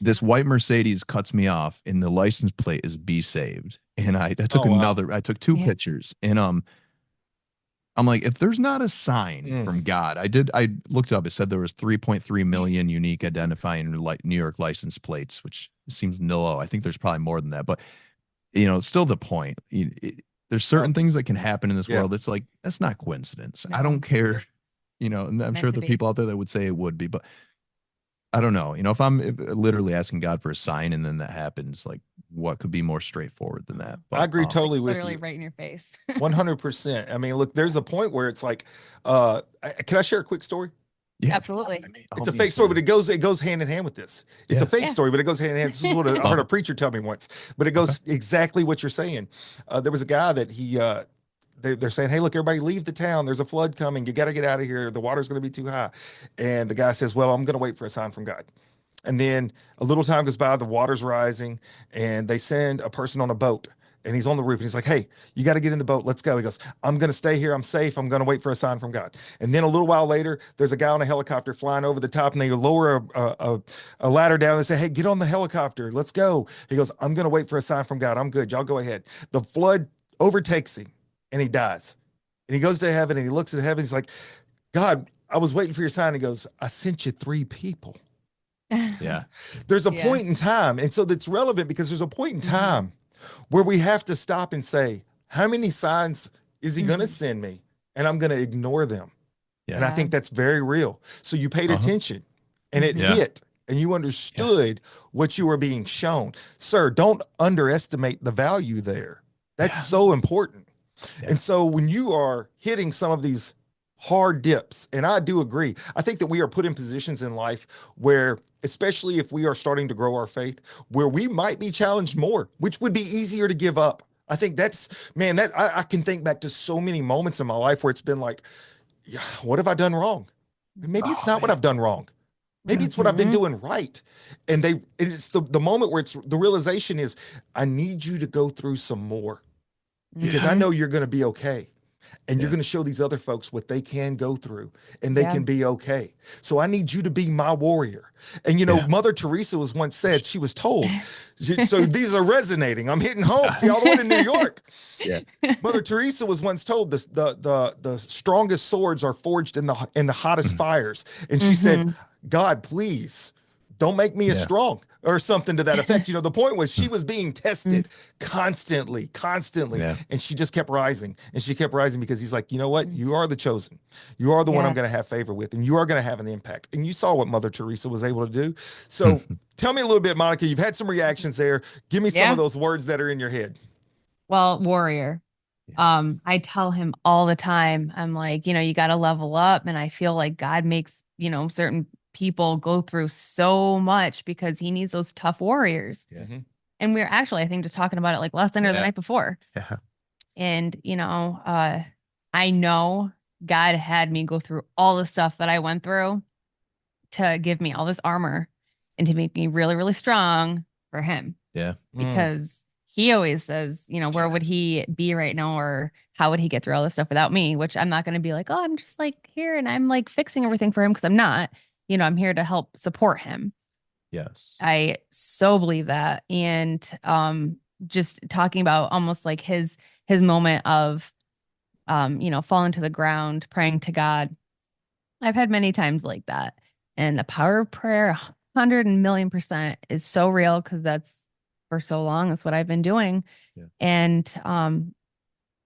This white Mercedes cuts me off, and the license plate is "Be Saved." And I took Oh, wow. I took two Yeah. pictures, and I'm like, if there's not a sign from God, I looked up, it said there was 3.3 million unique identifying New York license plates, which seems low. I think there's probably more than that, but still the point. There's certain things that can happen in this Yeah. world. It's like, that's not coincidence. I No. don't care, and I'm Meant sure to there are be. people out there that would say it would be, but I don't know. If I'm literally asking God for a sign and then that happens, like what could be more straightforward than that? I But agree totally with Literally you. right in your face. 100%. I mean, look, there's a point where it's like, can I share a quick story? yeah, Absolutely. I mean, It's a fake story, but it goes hand in hand with this. It's a Yeah. fake Yeah. story, but it goes hand in hand. This is what I heard a preacher tell me once, but it goes exactly what you're saying. There was a guy that they're saying, hey, look, everybody leave the town. There's a flood coming. You got to get out of here. The water's going to be too high. And the guy says, well, I'm going to wait for a sign from God. And then a little time goes by, the water's rising, and they send a person on a boat and he's on the roof and he's like, hey, you got to get in the boat. Let's go. He goes, I'm going to stay here. I'm safe. I'm going to wait for a sign from God. And then a little while later, there's a guy on a helicopter flying over the top and they lower a ladder down and they say, hey, get on the helicopter. Let's go. He goes, I'm going to wait for a sign from God. I'm good. Y'all go ahead. The flood overtakes him and he dies. And he goes to heaven and he looks at heaven. He's like, God, I was waiting for your sign. He goes, I sent you 3 people. Yeah. There's a Yeah. point in time. And so that's relevant because there's a point in Mhm. time where we have to stop and say, how many signs is he going to Mhm. send me? And I'm going to ignore them. Yeah. And I think that's very real. So you paid attention and it Mhm. Yeah. hit and you understood what you were being shown. Sir, don't underestimate the value there. That's Yeah. so important. Yeah. And so when you are hitting some of these hard dips, and I do agree, I think that we are put in positions in life where, especially if we are starting to grow our faith, where we might be challenged more, which would be easier to give up. I think that's, man, that I can think back to so many moments in my life where it's been like, yeah, what have I done wrong? And maybe it's Oh, not what man. I've done wrong. Maybe it's what I've been Mhm. doing right. And it's the moment where it's the realization is, I need you to go through some more because I Mhm. know you're going to be okay. And you're Yeah. going to show these other folks what they can go through and they Yeah. can be okay. So I need you to be my warrior. And, you know, Yeah. Mother Teresa was once said, she was told, so these are resonating. I'm hitting home. See, all the way to New York. Yeah. Mother Teresa was once told the strongest swords are forged in the hottest fires. And she said, Mhm. God, please don't make me as Yeah. strong or something to that effect. You know, the point was she was being tested constantly, Yeah. and she just kept rising and she kept rising because he's like, you know what? You are the chosen. You are the one I'm going to Yes. have favor with, and you are going to have an impact. And you saw what Mother Teresa was able to do. So tell me a little bit, Monica, you've had some reactions there. Give me some of Yeah. those words that are in your head. Well, warrior. I tell him all the time, I'm like, you got to level up. And I feel like God makes, certain people go through so much because he needs those tough warriors. Yeah. And we are actually, I think, just talking about it like last night or the Yeah. night before. Yeah. And, I know God had me go through all the stuff that I went through to give me all this armor and to make me really, really strong for him. Yeah. Because he always says, where would he be right now or how would he get through all this stuff without me? Which I'm not going to be like, oh, I'm just like here and I'm like fixing everything for him because I'm not. I'm here to help support him. Yes. I so believe that. And just talking about almost like his moment of falling to the ground, praying to God. I've had many times like that. And the power of prayer, 100,000,000% is so real because that's for so long. That's what I've been doing. Yeah. And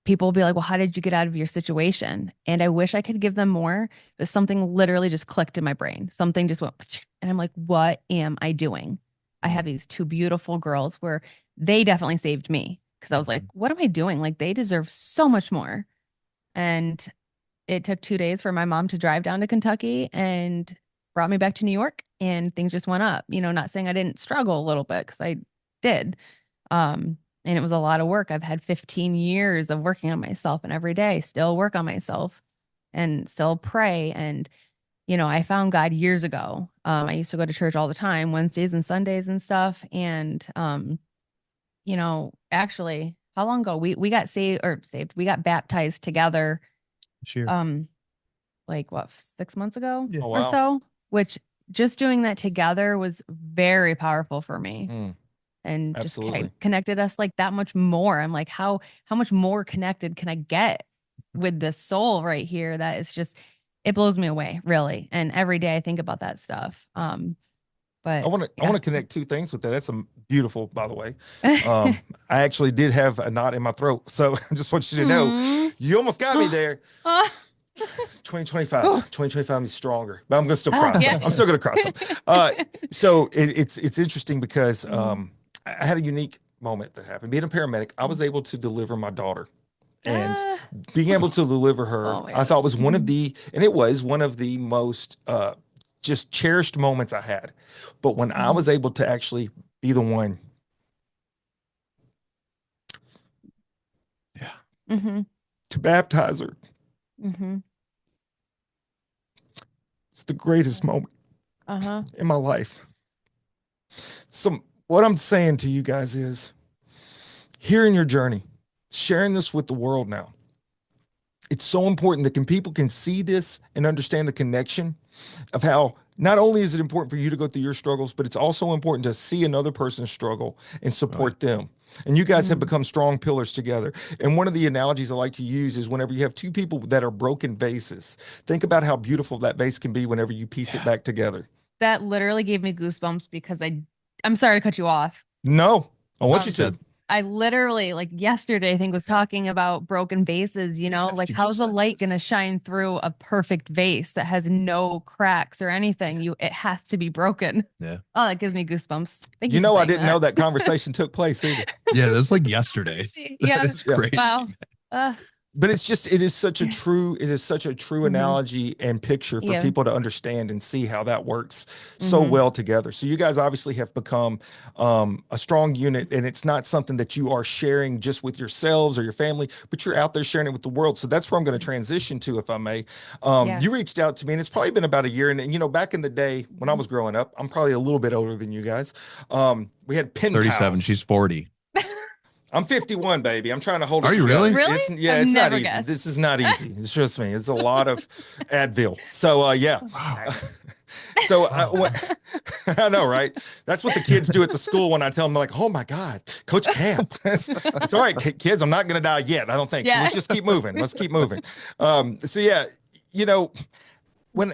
people will be like, well, how did you get out of your situation? And I wish I could give them more, but something literally just clicked in my brain. Something just went, and I'm like, what am I doing? I have these 2 beautiful girls where they definitely saved me because I was like, what am I doing? Like, they deserve so much more. And it took 2 days for my mom to drive down to Kentucky and brought me back to New York, and things just went up. Not saying I didn't struggle a little bit because I did. And it was a lot of work. I've had 15 years of working on myself, and every day still work on myself and still pray. And, I found God years ago. I used to go to church all the time, Wednesdays and Sundays and stuff. And, actually, how long ago we got we got baptized together. Sure. Like what, 6 months ago Yeah. Oh, or wow. so, which just doing that together was very powerful for me. And just Absolutely. connected us like that much more. I'm like, how much more connected can I get with this soul right here? That is just, it blows me away, really. And every day I think about that stuff. But I want to yeah. connect 2 things with that. That's beautiful, by the way. I actually did have a knot in my throat, so I just want you to know, Hmm. you almost got me there. Oh. 2025, Ooh. 2025 is stronger, but I'm gonna still cross Yeah. them. I'm still gonna cross them. So it's interesting because I had a unique moment that happened. Being a paramedic, I was able to deliver my daughter, and Ah. being able to deliver her, Oh, I thought was man. it was one of the most just cherished moments I had. But when I was able to actually be the one Mm-hmm. to baptize her, Mm-hmm. it's the greatest moment Uh-huh. in my life. So what I'm saying to you guys is, hearing your journey, sharing this with the world now. It's so important that people can see this and understand the connection of how not only is it important for you to go through your struggles, but it's also important to see another person's struggle and support them. And you guys have become strong pillars together. And one of the analogies I like to use is whenever you have two people that are broken vases, think about how beautiful that vase can be whenever you piece it back together. That literally gave me goosebumps because I'm sorry to cut you off. No, I want you to. I literally, like yesterday, I think was talking about broken vases, you know, like how's a light going to shine through a perfect vase that has no cracks or anything? It has to be broken. Yeah. Oh, that gives me goosebumps. Thank You you. know, I didn't know that conversation took place either. Yeah, that's like yesterday. Yeah. It's crazy. Wow. But it is such a true analogy and picture for people to understand and see how that works so well together. So you guys obviously have become a strong unit, and it's not something that you are sharing just with yourselves or your family, but you're out there sharing it with the world. So that's where I'm going to transition to, if I may. You reached out to me, and it's probably been about a year. And you know, back in the day when I was growing up, I'm probably a little bit older than you guys. We had pen 37. pals. She's 40. I'm 51, baby. I'm trying to hold it together. Really? Really? It's not easy. Guessed. This is not easy. Trust me. It's a lot of Advil. So, yeah. Wow. So I know, right? That's what the kids do at the school when I tell them, they're like, oh my God, Coach Camp. It's all right, kids. I'm not going to die yet. I don't think. So let's just keep moving. Let's keep moving. So yeah, you know, when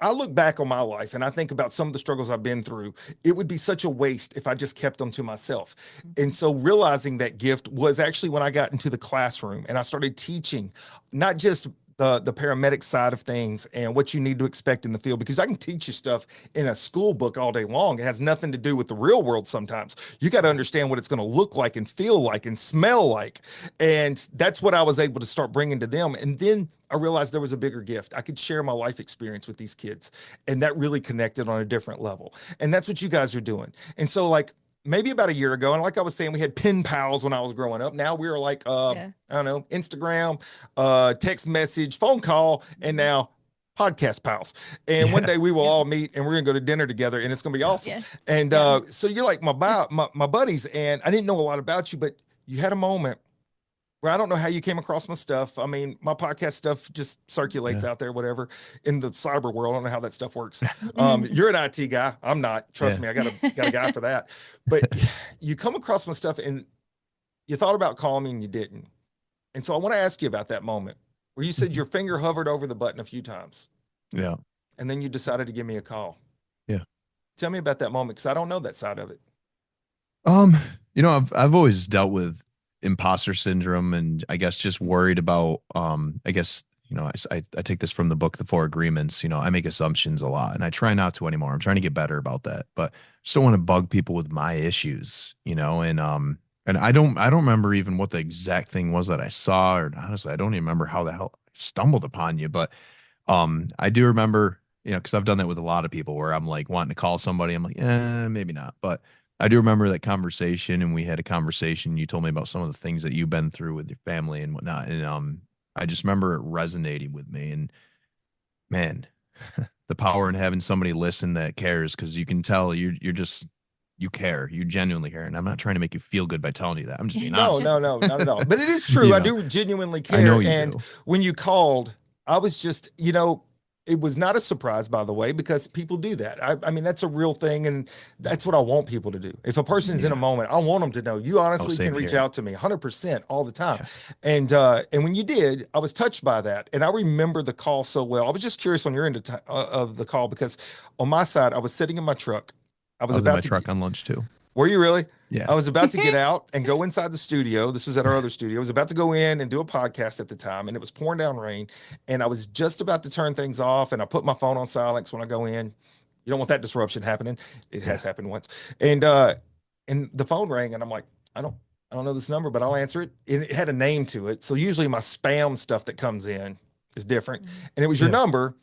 I look back on my life and I think about some of the struggles I've been through, it would be such a waste if I just kept them to myself. And so realizing that gift was actually when I got into the classroom and I started teaching, not just the paramedic side of things and what you need to expect in the field, because I can teach you stuff in a school book all day long. It has nothing to do with the real world. Sometimes you got to understand what it's going to look like and feel like and smell like. And that's what I was able to start bringing to them. And then I realized there was a bigger gift. I could share my life experience with these kids, and that really connected on a different level. And that's what you guys are doing. And so, like, maybe about a year ago, and like I was saying, we had pen pals when I was growing up. Now we're like, I don't know, Instagram, text message, phone call, and now podcast pals. And one day we will all meet and we're gonna go to dinner together, and it's gonna be awesome. And so you're like my buddies, and I didn't know a lot about you, but you had a moment where I don't know how you came across my stuff. I mean, my podcast stuff just circulates out there, whatever, in the cyber world. I don't know how that stuff works. You're an IT guy. I'm not. Trust me, I got a guy for that. But you come across my stuff and you thought about calling me and you didn't. And so I want to ask you about that moment where you said your finger hovered over the button a few times. Yeah. And then you decided to give me a call. Yeah. Tell me about that moment, because I don't know that side of it. You know, I've always dealt with imposter syndrome, and I guess just worried about I guess, you know, I take this from the book The Four Agreements. You know, I make assumptions a lot, and I try not to anymore. I'm trying to get better about that, but I just don't want to bug people with my issues, you know. And I don't remember even what the exact thing was that I saw, or honestly I don't even remember how the hell I stumbled upon you. But I do remember, you know, because I've done that with a lot of people where I'm like wanting to call somebody, I'm like, maybe not. But I do remember that conversation, and we had a conversation. You told me about some of the things that you've been through with your family and whatnot. And I just remember it resonating with me. And man, the power in having somebody listen that cares, because you can tell you care. You genuinely care. And I'm not trying to make you feel good by telling you that. I'm just being honest. No, not at all. But it is true. I do genuinely care. I know you and do. When you called, I was just, you know, it was not a surprise, by the way, because people do that. I mean, that's a real thing, and that's what I want people to do. If a person's in a moment, I want them to know you honestly can reach out to me 100% all the time. Yeah. And when you did, I was touched by that, and I remember the call so well. I was just curious on your end of the call, because on my side, I was sitting in my truck. I was about in my truck on lunch too. Were you really? Yeah. I was about to get out and go inside the studio. This was at our other studio. I was about to go in and do a podcast at the time, and it was pouring down rain. And I was just about to turn things off, and I put my phone on silence when I go in. You don't want that disruption happening. It has happened once. And the phone rang, and I'm like, I don't know this number, but I'll answer it. And it had a name to it. So usually my spam stuff that comes in is different. And it was your number.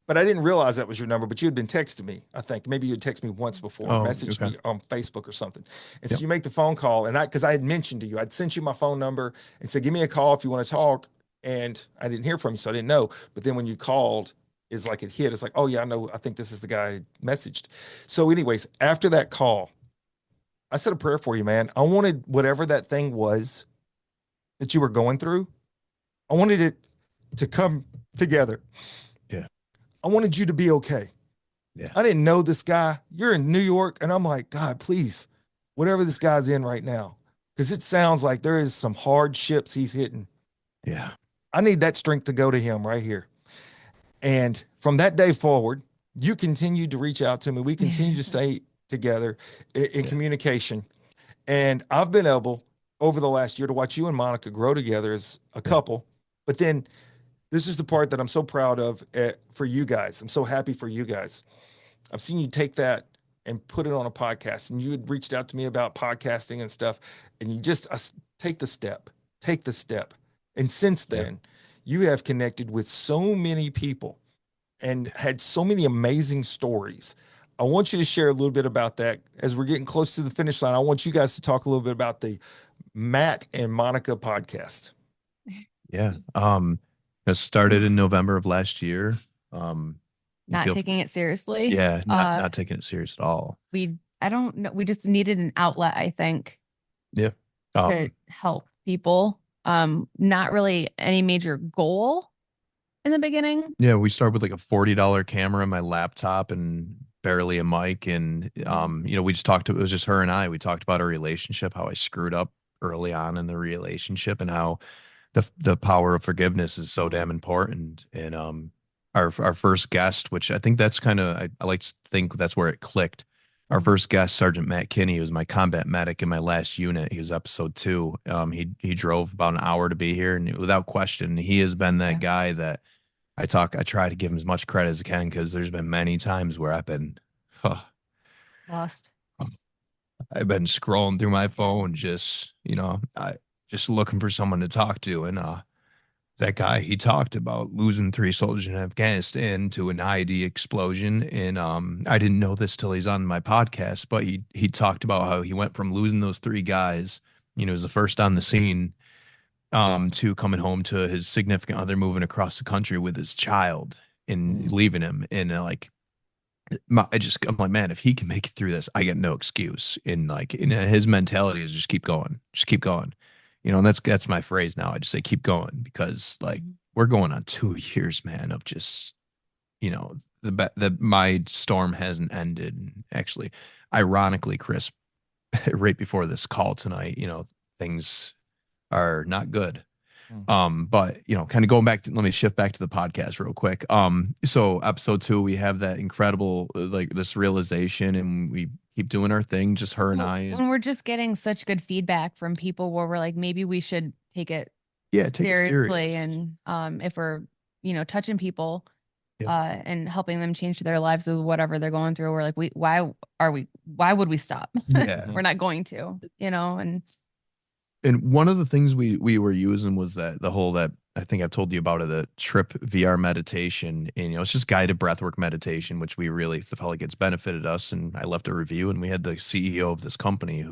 But I didn't realize that was your number, but you had been texting me. I think maybe you had texted me once before, messaged me on Facebook or something. And so you make the phone call, and because I had mentioned to you, I'd sent you my phone number and said, give me a call if you want to talk. And I didn't hear from you, so I didn't know. But then when you called, it's like it hit. It's like, oh yeah, I know. I think this is the guy I messaged. So anyways, after that call, I said a prayer for you, man. I wanted whatever that thing was that you were going through, I wanted it to come together. Yeah. I wanted you to be okay. Yeah. I didn't know this guy. You're in New York, and I'm like, God, please, whatever this guy's in right now, because it sounds like there is some hardships he's hitting. Yeah. I need that strength to go to him right here. And from that day forward, you continued to reach out to me. We continue to stay together in communication. And I've been able over the last year to watch you and Monica grow together as a couple. But then this is the part that I'm so proud of for you guys. I'm so happy for you guys. I've seen you take that and put it on a podcast, and you had reached out to me about podcasting and stuff. And you just take the step. And since then, you have connected with so many people and had so many amazing stories. I want you to share a little bit about that as we're getting close to the finish line. I want you guys to talk a little bit about the Matt and Monica podcast. Yeah. It started in November of last year. Not taking it seriously. Yeah, not taking it serious at all. I don't know. We just needed an outlet, I think. Yeah. To help people. Not really any major goal in the beginning. Yeah, we started with like a $40 camera on my laptop and barely a mic. And we just talked it was just her and I. We talked about our relationship, how I screwed up early on in the relationship, and how the power of forgiveness is so damn important. And our first guest, which I think that's kind of I like to think that's where it clicked. Our first guest, Sergeant Matt Kinney, who was my combat medic in my last unit. He was episode 2. He drove about an hour to be here, and without question, he has been that guy that I try to give him as much credit as I can, because there's been many times where I've been lost. I've been scrolling through my phone, just looking for someone to talk to, and that guy, he talked about losing 3 soldiers in Afghanistan to an IED explosion. And I didn't know this till he's on my podcast, but he talked about how he went from losing those 3 guys, was the first on the scene, to coming home to his significant other moving across the country with his child and leaving him. And I'm like, man, if he can make it through this, I got no excuse. And his mentality is just keep going. And that's my phrase now. I just say, keep going, because we're going on 2 years, man, of just, my storm hasn't ended. Actually, ironically, Chris, right before this call tonight, things are not good. But kind of going back to, let me shift back to the podcast real quick. So episode 2, we have that incredible, this realization, and we keep doing our thing, just her and I. And we're just getting such good feedback from people where we're like, maybe we should take it seriously. And if we're, touching people and helping them change their lives with whatever they're going through, we're like, why would we stop? Yeah. We're not going to, And one of the things we were using was that I think I've told you about it, the Trip VR meditation. And, it's just guided breathwork meditation, which we really felt like it's benefited us. And I left a review, and we had the CEO of this company,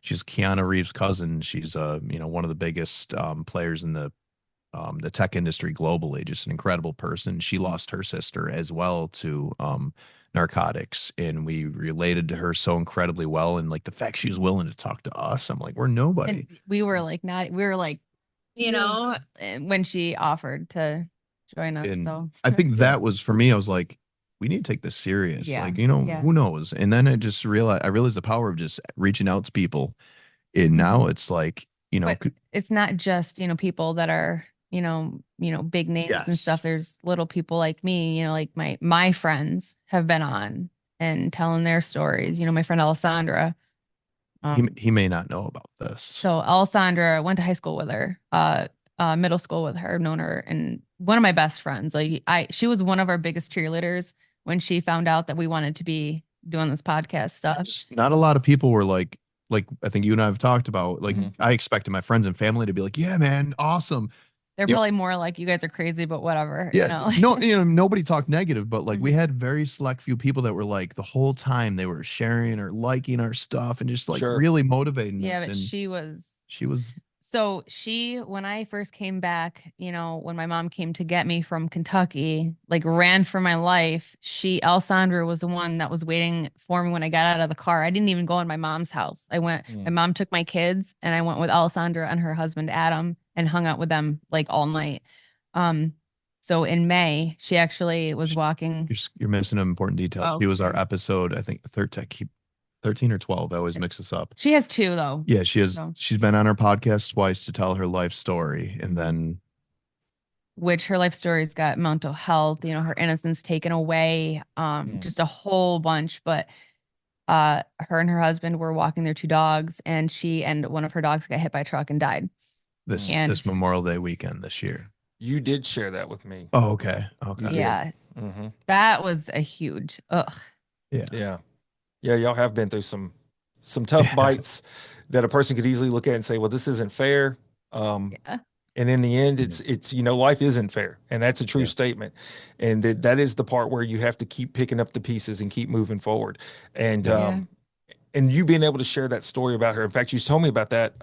she's Keanu Reeves' cousin. She's, one of the biggest players in the tech industry globally, just an incredible person. She lost her sister as well to narcotics, and we related to her so incredibly well. And the fact she was willing to talk to us, I'm like, we're nobody. And we were when she offered to join us. And so I think that was, for me, I was like, we need to take this serious. Who knows? And then I realized the power of just reaching out to people. And now it's like, but it's not just, people that are, big names and stuff. There's little people like me, like my friends have been on and telling their stories. My friend Alessandra. He may not know about this. So Alessandra, went to high school with her, middle school with her, known her, and one of my best friends. She was one of our biggest cheerleaders when she found out that we wanted to be doing this podcast stuff. Not a lot of people were like I think you and I have talked about, I expected my friends and family to be like, yeah, man, awesome. They're probably more like, you guys are crazy, but whatever. Yeah. Nobody talked negative, but we had very select few people that were the whole time they were sharing or liking our stuff and just really motivating us. But and she was So when I first came back, when my mom came to get me from Kentucky, like ran for my life, Alessandra was the one that was waiting for me when I got out of the car. I didn't even go in my mom's house. My Mm. mom took my kids and I went with Alessandra and her husband, Adam, and hung out with them like all night. Um, so in May, she actually was walking. You're missing an important detail. Oh, She was our okay. episode, I think, 13 or 12. I always mix this up. She has two though. Yeah, she has. So. She's been on our podcast twice to tell her life story, and then Which her life story's got mental health, her innocence taken away, Mm. just a whole bunch. But her and her husband were walking their two dogs, and she and one of her dogs got hit by a truck and died. this Mm. And Memorial Day weekend this year. You did share that with me. Oh, okay. Okay. You did. yeah, Mm-hmm. that was a huge ugh. Yeah. Yeah. Yeah. Y'all have been through some tough bites that a person could easily look at and say, well, this isn't fair. Yeah. And in the end, it's life isn't fair. And that's a true Yeah. statement. And that is the part where you have to keep picking up the pieces and keep moving forward. And Yeah. and you being able to share that story about her. In fact, you told me about that,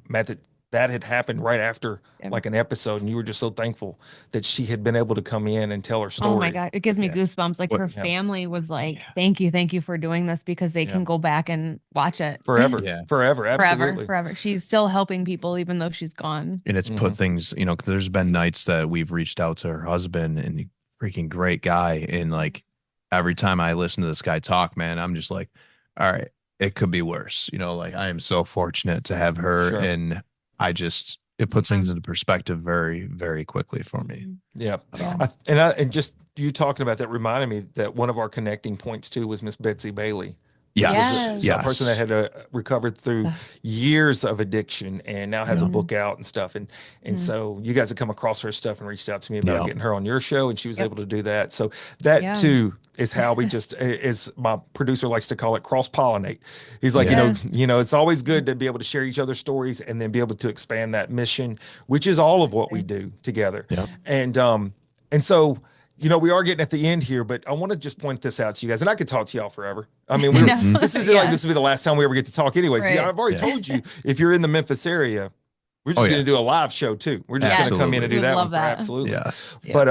Matt, that had happened right after Yeah. like an episode, and you were just so thankful that she had been able to come in and tell her story. Oh my God, it gives me Yeah. goosebumps. Like her Yeah. family was like, Yeah. thank you for doing this, because they Yeah. can go back and watch it Forever. Yeah. Forever. Absolutely. forever. She's still helping people even though she's gone. And it's put things, 'cause there's been nights that we've reached out to her husband, and freaking great guy. And like every time I listen to this guy talk, man, I'm just like, all right, it could be worse. Like I am so fortunate to have her. Sure. And it puts things into perspective very, very quickly for me. Yeah. Yeah. And just you talking about that reminded me that one of our connecting points too was Miss Betsy Bailey. Yes. Yes. A person that had recovered through years of addiction and now has a book out and stuff. And so you guys have come across her stuff and reached out to me about getting her on your show, and she was able to do that. So that too is how we just, as my producer likes to call it, cross-pollinate. He's like, it's always good to be able to share each other's stories and then be able to expand that mission, which is all of what we do together. Yeah. And so, we are getting at the end here, but I want to just point this out to you guys, and I could talk to y'all forever. I mean, this is like, this will be the last time we ever get to talk anyways. Right. I've already told you, if you're in the Memphis area, we're just going to do a live show too. We're just going to come in and do that one. Absolutely. Yes. But,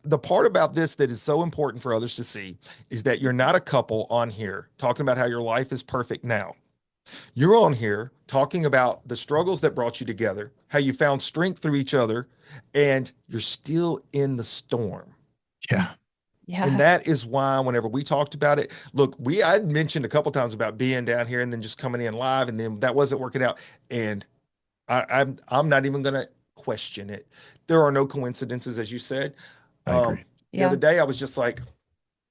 the part about this that is so important for others to see is that you're not a couple on here talking about how your life is perfect now. You're on here talking about the struggles that brought you together, how you found strength through each other, and you're still in the storm. Yeah. Yeah. And that is why whenever we talked about it, look, I'd mentioned a couple times about being down here and then just coming in live, and then that wasn't working out. And I'm not even going to question it. There are no coincidences, as you said. I agree. The other day I was just like,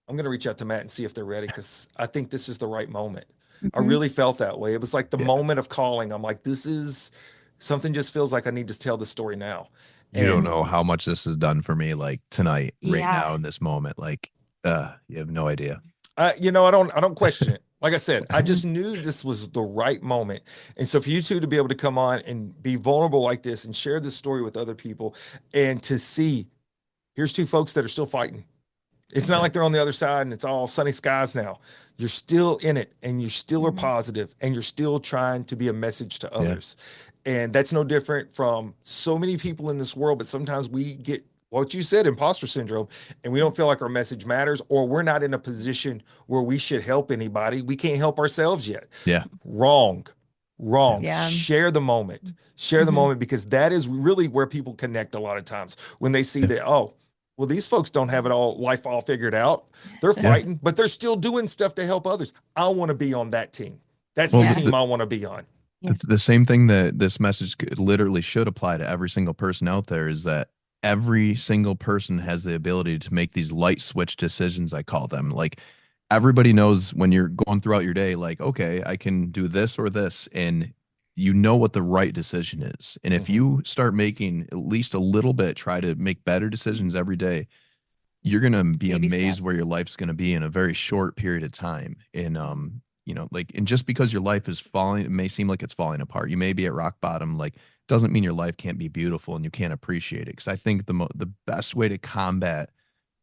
I'm going to reach out to Matt and see if they're ready, because I think this is the right moment. I really felt that way. It was like the moment of calling. I'm like, this is something, just feels like I need to tell this story now. You don't know how much this has done for me, like tonight, right now, in this moment. Like, you have no idea. I don't question it. Like I said, I just knew this was the right moment. And so for you two to be able to come on and be vulnerable like this and share this story with other people, and to see, here's two folks that are still fighting. It's not like they're on the other side and it's all sunny skies now. You're still in it, and you still are positive, and you're still trying to be a message to others. And that's no different from so many people in this world. But sometimes we get what you said, imposter syndrome, and we don't feel like our message matters, or we're not in a position where we should help anybody. We can't help ourselves yet. Yeah. Wrong. Yeah. Share the moment. Share the moment, because that is really where people connect a lot of times, when they see that, oh, well, these folks don't have life all figured out. They're fighting, but they're still doing stuff to help others. I want to be on that team. That's the team I want to be on. The same thing that this message literally should apply to every single person out there is that every single person has the ability to make these light switch decisions, I call them. Like, everybody knows when you're going throughout your day, like, okay, I can do this or this, and you know what the right decision is. And if you start making at least a little bit, try to make better decisions every day, you're going to be amazed where your life's going to be in a very short period of time. And, and just because your life is falling, it may seem like it's falling apart. You may be at rock bottom. Like, doesn't mean your life can't be beautiful and you can't appreciate it. Cause I think the best way to combat,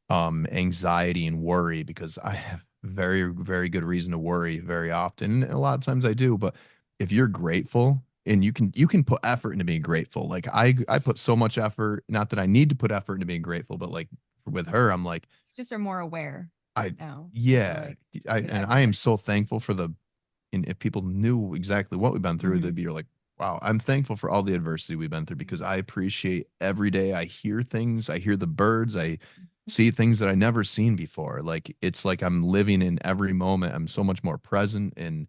anxiety and worry, because I have very, very good reason to worry very often. And a lot of times I do, but if you're grateful and you can put effort into being grateful. Like I put so much effort, not that I need to put effort into being grateful, but like with her, I'm like, Just are more aware now. Yeah, Like, and I am so thankful for and if people knew exactly what we've been through, they'd be like, wow, I'm thankful for all the adversity we've been through, because I appreciate every day I hear things, I hear the birds, I see things that I never seen before. Like, it's like I'm living in every moment. I'm so much more present, and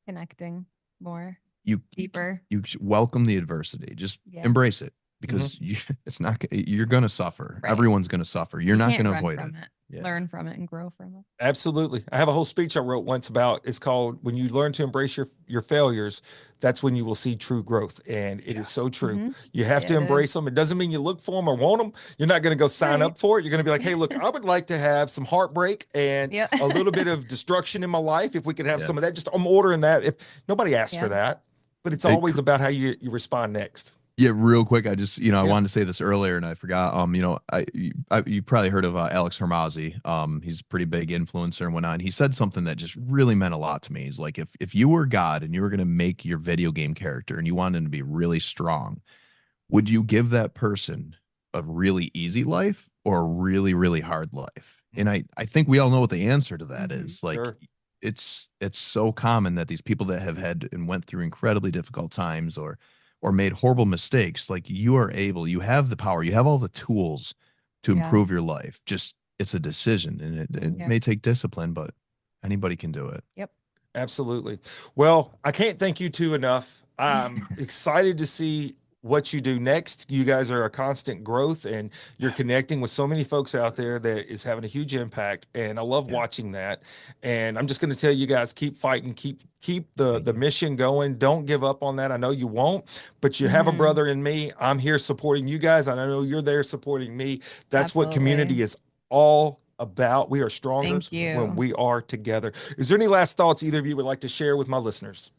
connecting more you deeper. you welcome the adversity. Just embrace it, because you're going to suffer. Right. Everyone's going to suffer. You're not going to avoid it. Yeah. Learn from it and grow from it. Absolutely. I have a whole speech I wrote once about, it's called When You Learn to Embrace Your Failures, That's When You Will See True Growth. And it is so true. You have to embrace them. It doesn't mean you look for them or want them. You're not going to go sign up for it. You're going to be like, hey, look, I would like to have some heartbreak and a little bit of destruction in my life. If we could have some of that, just I'm ordering that. If nobody asked for that, but it's always about how you respond next. Yeah, real quick. I just, I wanted to say this earlier and I forgot. You probably heard of Alex Hormozzi. He's a pretty big influencer and whatnot. And he said something that just really meant a lot to me. He's like, if you were God and you were going to make your video game character and you wanted him to be really strong, would you give that person a really easy life or a really, really hard life? And I think we all know what the answer to that is. Like, it's so common that these people that have had and went through incredibly difficult times or made horrible mistakes, like, you have the power, you have all the tools to improve your life. Just, it's a decision, and it may take discipline, but anybody can do it. Yep. Absolutely. Well, I can't thank you two enough. I'm excited to see what you do next. You guys are a constant growth, and you're connecting with so many folks out there that is having a huge impact. And I love watching that. And I'm just going to tell you guys, keep fighting, keep the mission going. Don't give up on that. I know you won't, but you have a brother in me. I'm here supporting you guys. And I know you're there supporting me. That's what community is all about. We are stronger when we are together. Is there any last thoughts either of you would like to share with my listeners?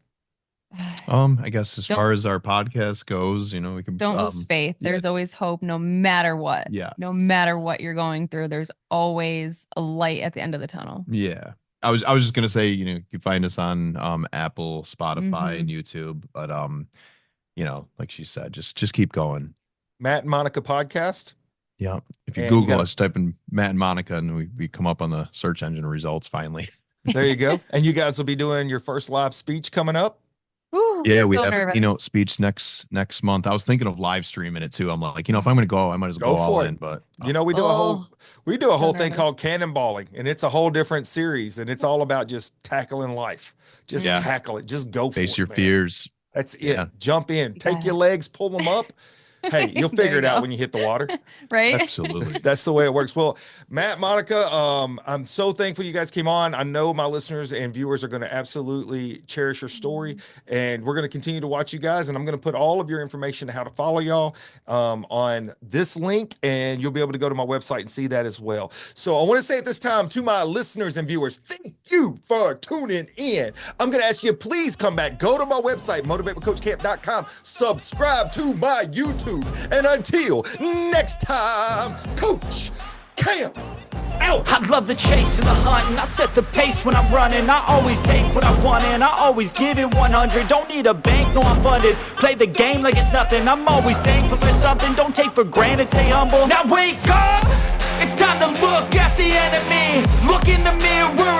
I guess as far as our podcast goes, we can don't lose faith. There's always hope, no matter what. Yeah. No matter what you're going through, there's always a light at the end of the tunnel. Yeah. I was just gonna say, you can find us on Apple, Spotify, and YouTube. But like she said, just keep going. Matt and Monica podcast. Yeah. If you Google us, type in Matt and Monica, and we come up on the search engine results finally. There you go. And you guys will be doing your first live speech coming up. Ooh, yeah, we have a keynote speech next month. I was thinking of live streaming it too. I'm like, if I'm going to go, I might as well go all in. But we do a whole thing called cannonballing, and it's a whole different series, and it's all about just tackling life. Just tackle it. Just go for it. Face your fears. That's it. Jump in. Take your legs, pull them up. Hey, you'll figure it out when you hit the water. Right? Absolutely. That's the way it works. Well, Matt, Monica, I'm so thankful you guys came on. I know my listeners and viewers are going to absolutely cherish your story, and we're going to continue to watch you guys, and I'm going to put all of your information how to follow y'all on this link, and you'll be able to go to my website and see that as well. So I want to say at this time to my listeners and viewers, thank you for tuning in. I'm going to ask you, please come back, go to my website, motivatewithcoachcamp.com, subscribe to my YouTube. And until next time, Coach Camp out. I love the chase and the hunt, and I set the pace when I'm running. I always take what I want, and I always give it 100. Don't need a bank, no, I'm funded. Play the game like it's nothing. I'm always thankful for something. Don't take for granted, stay humble. Now wake up! It's time to look at the enemy. Look in the mirror.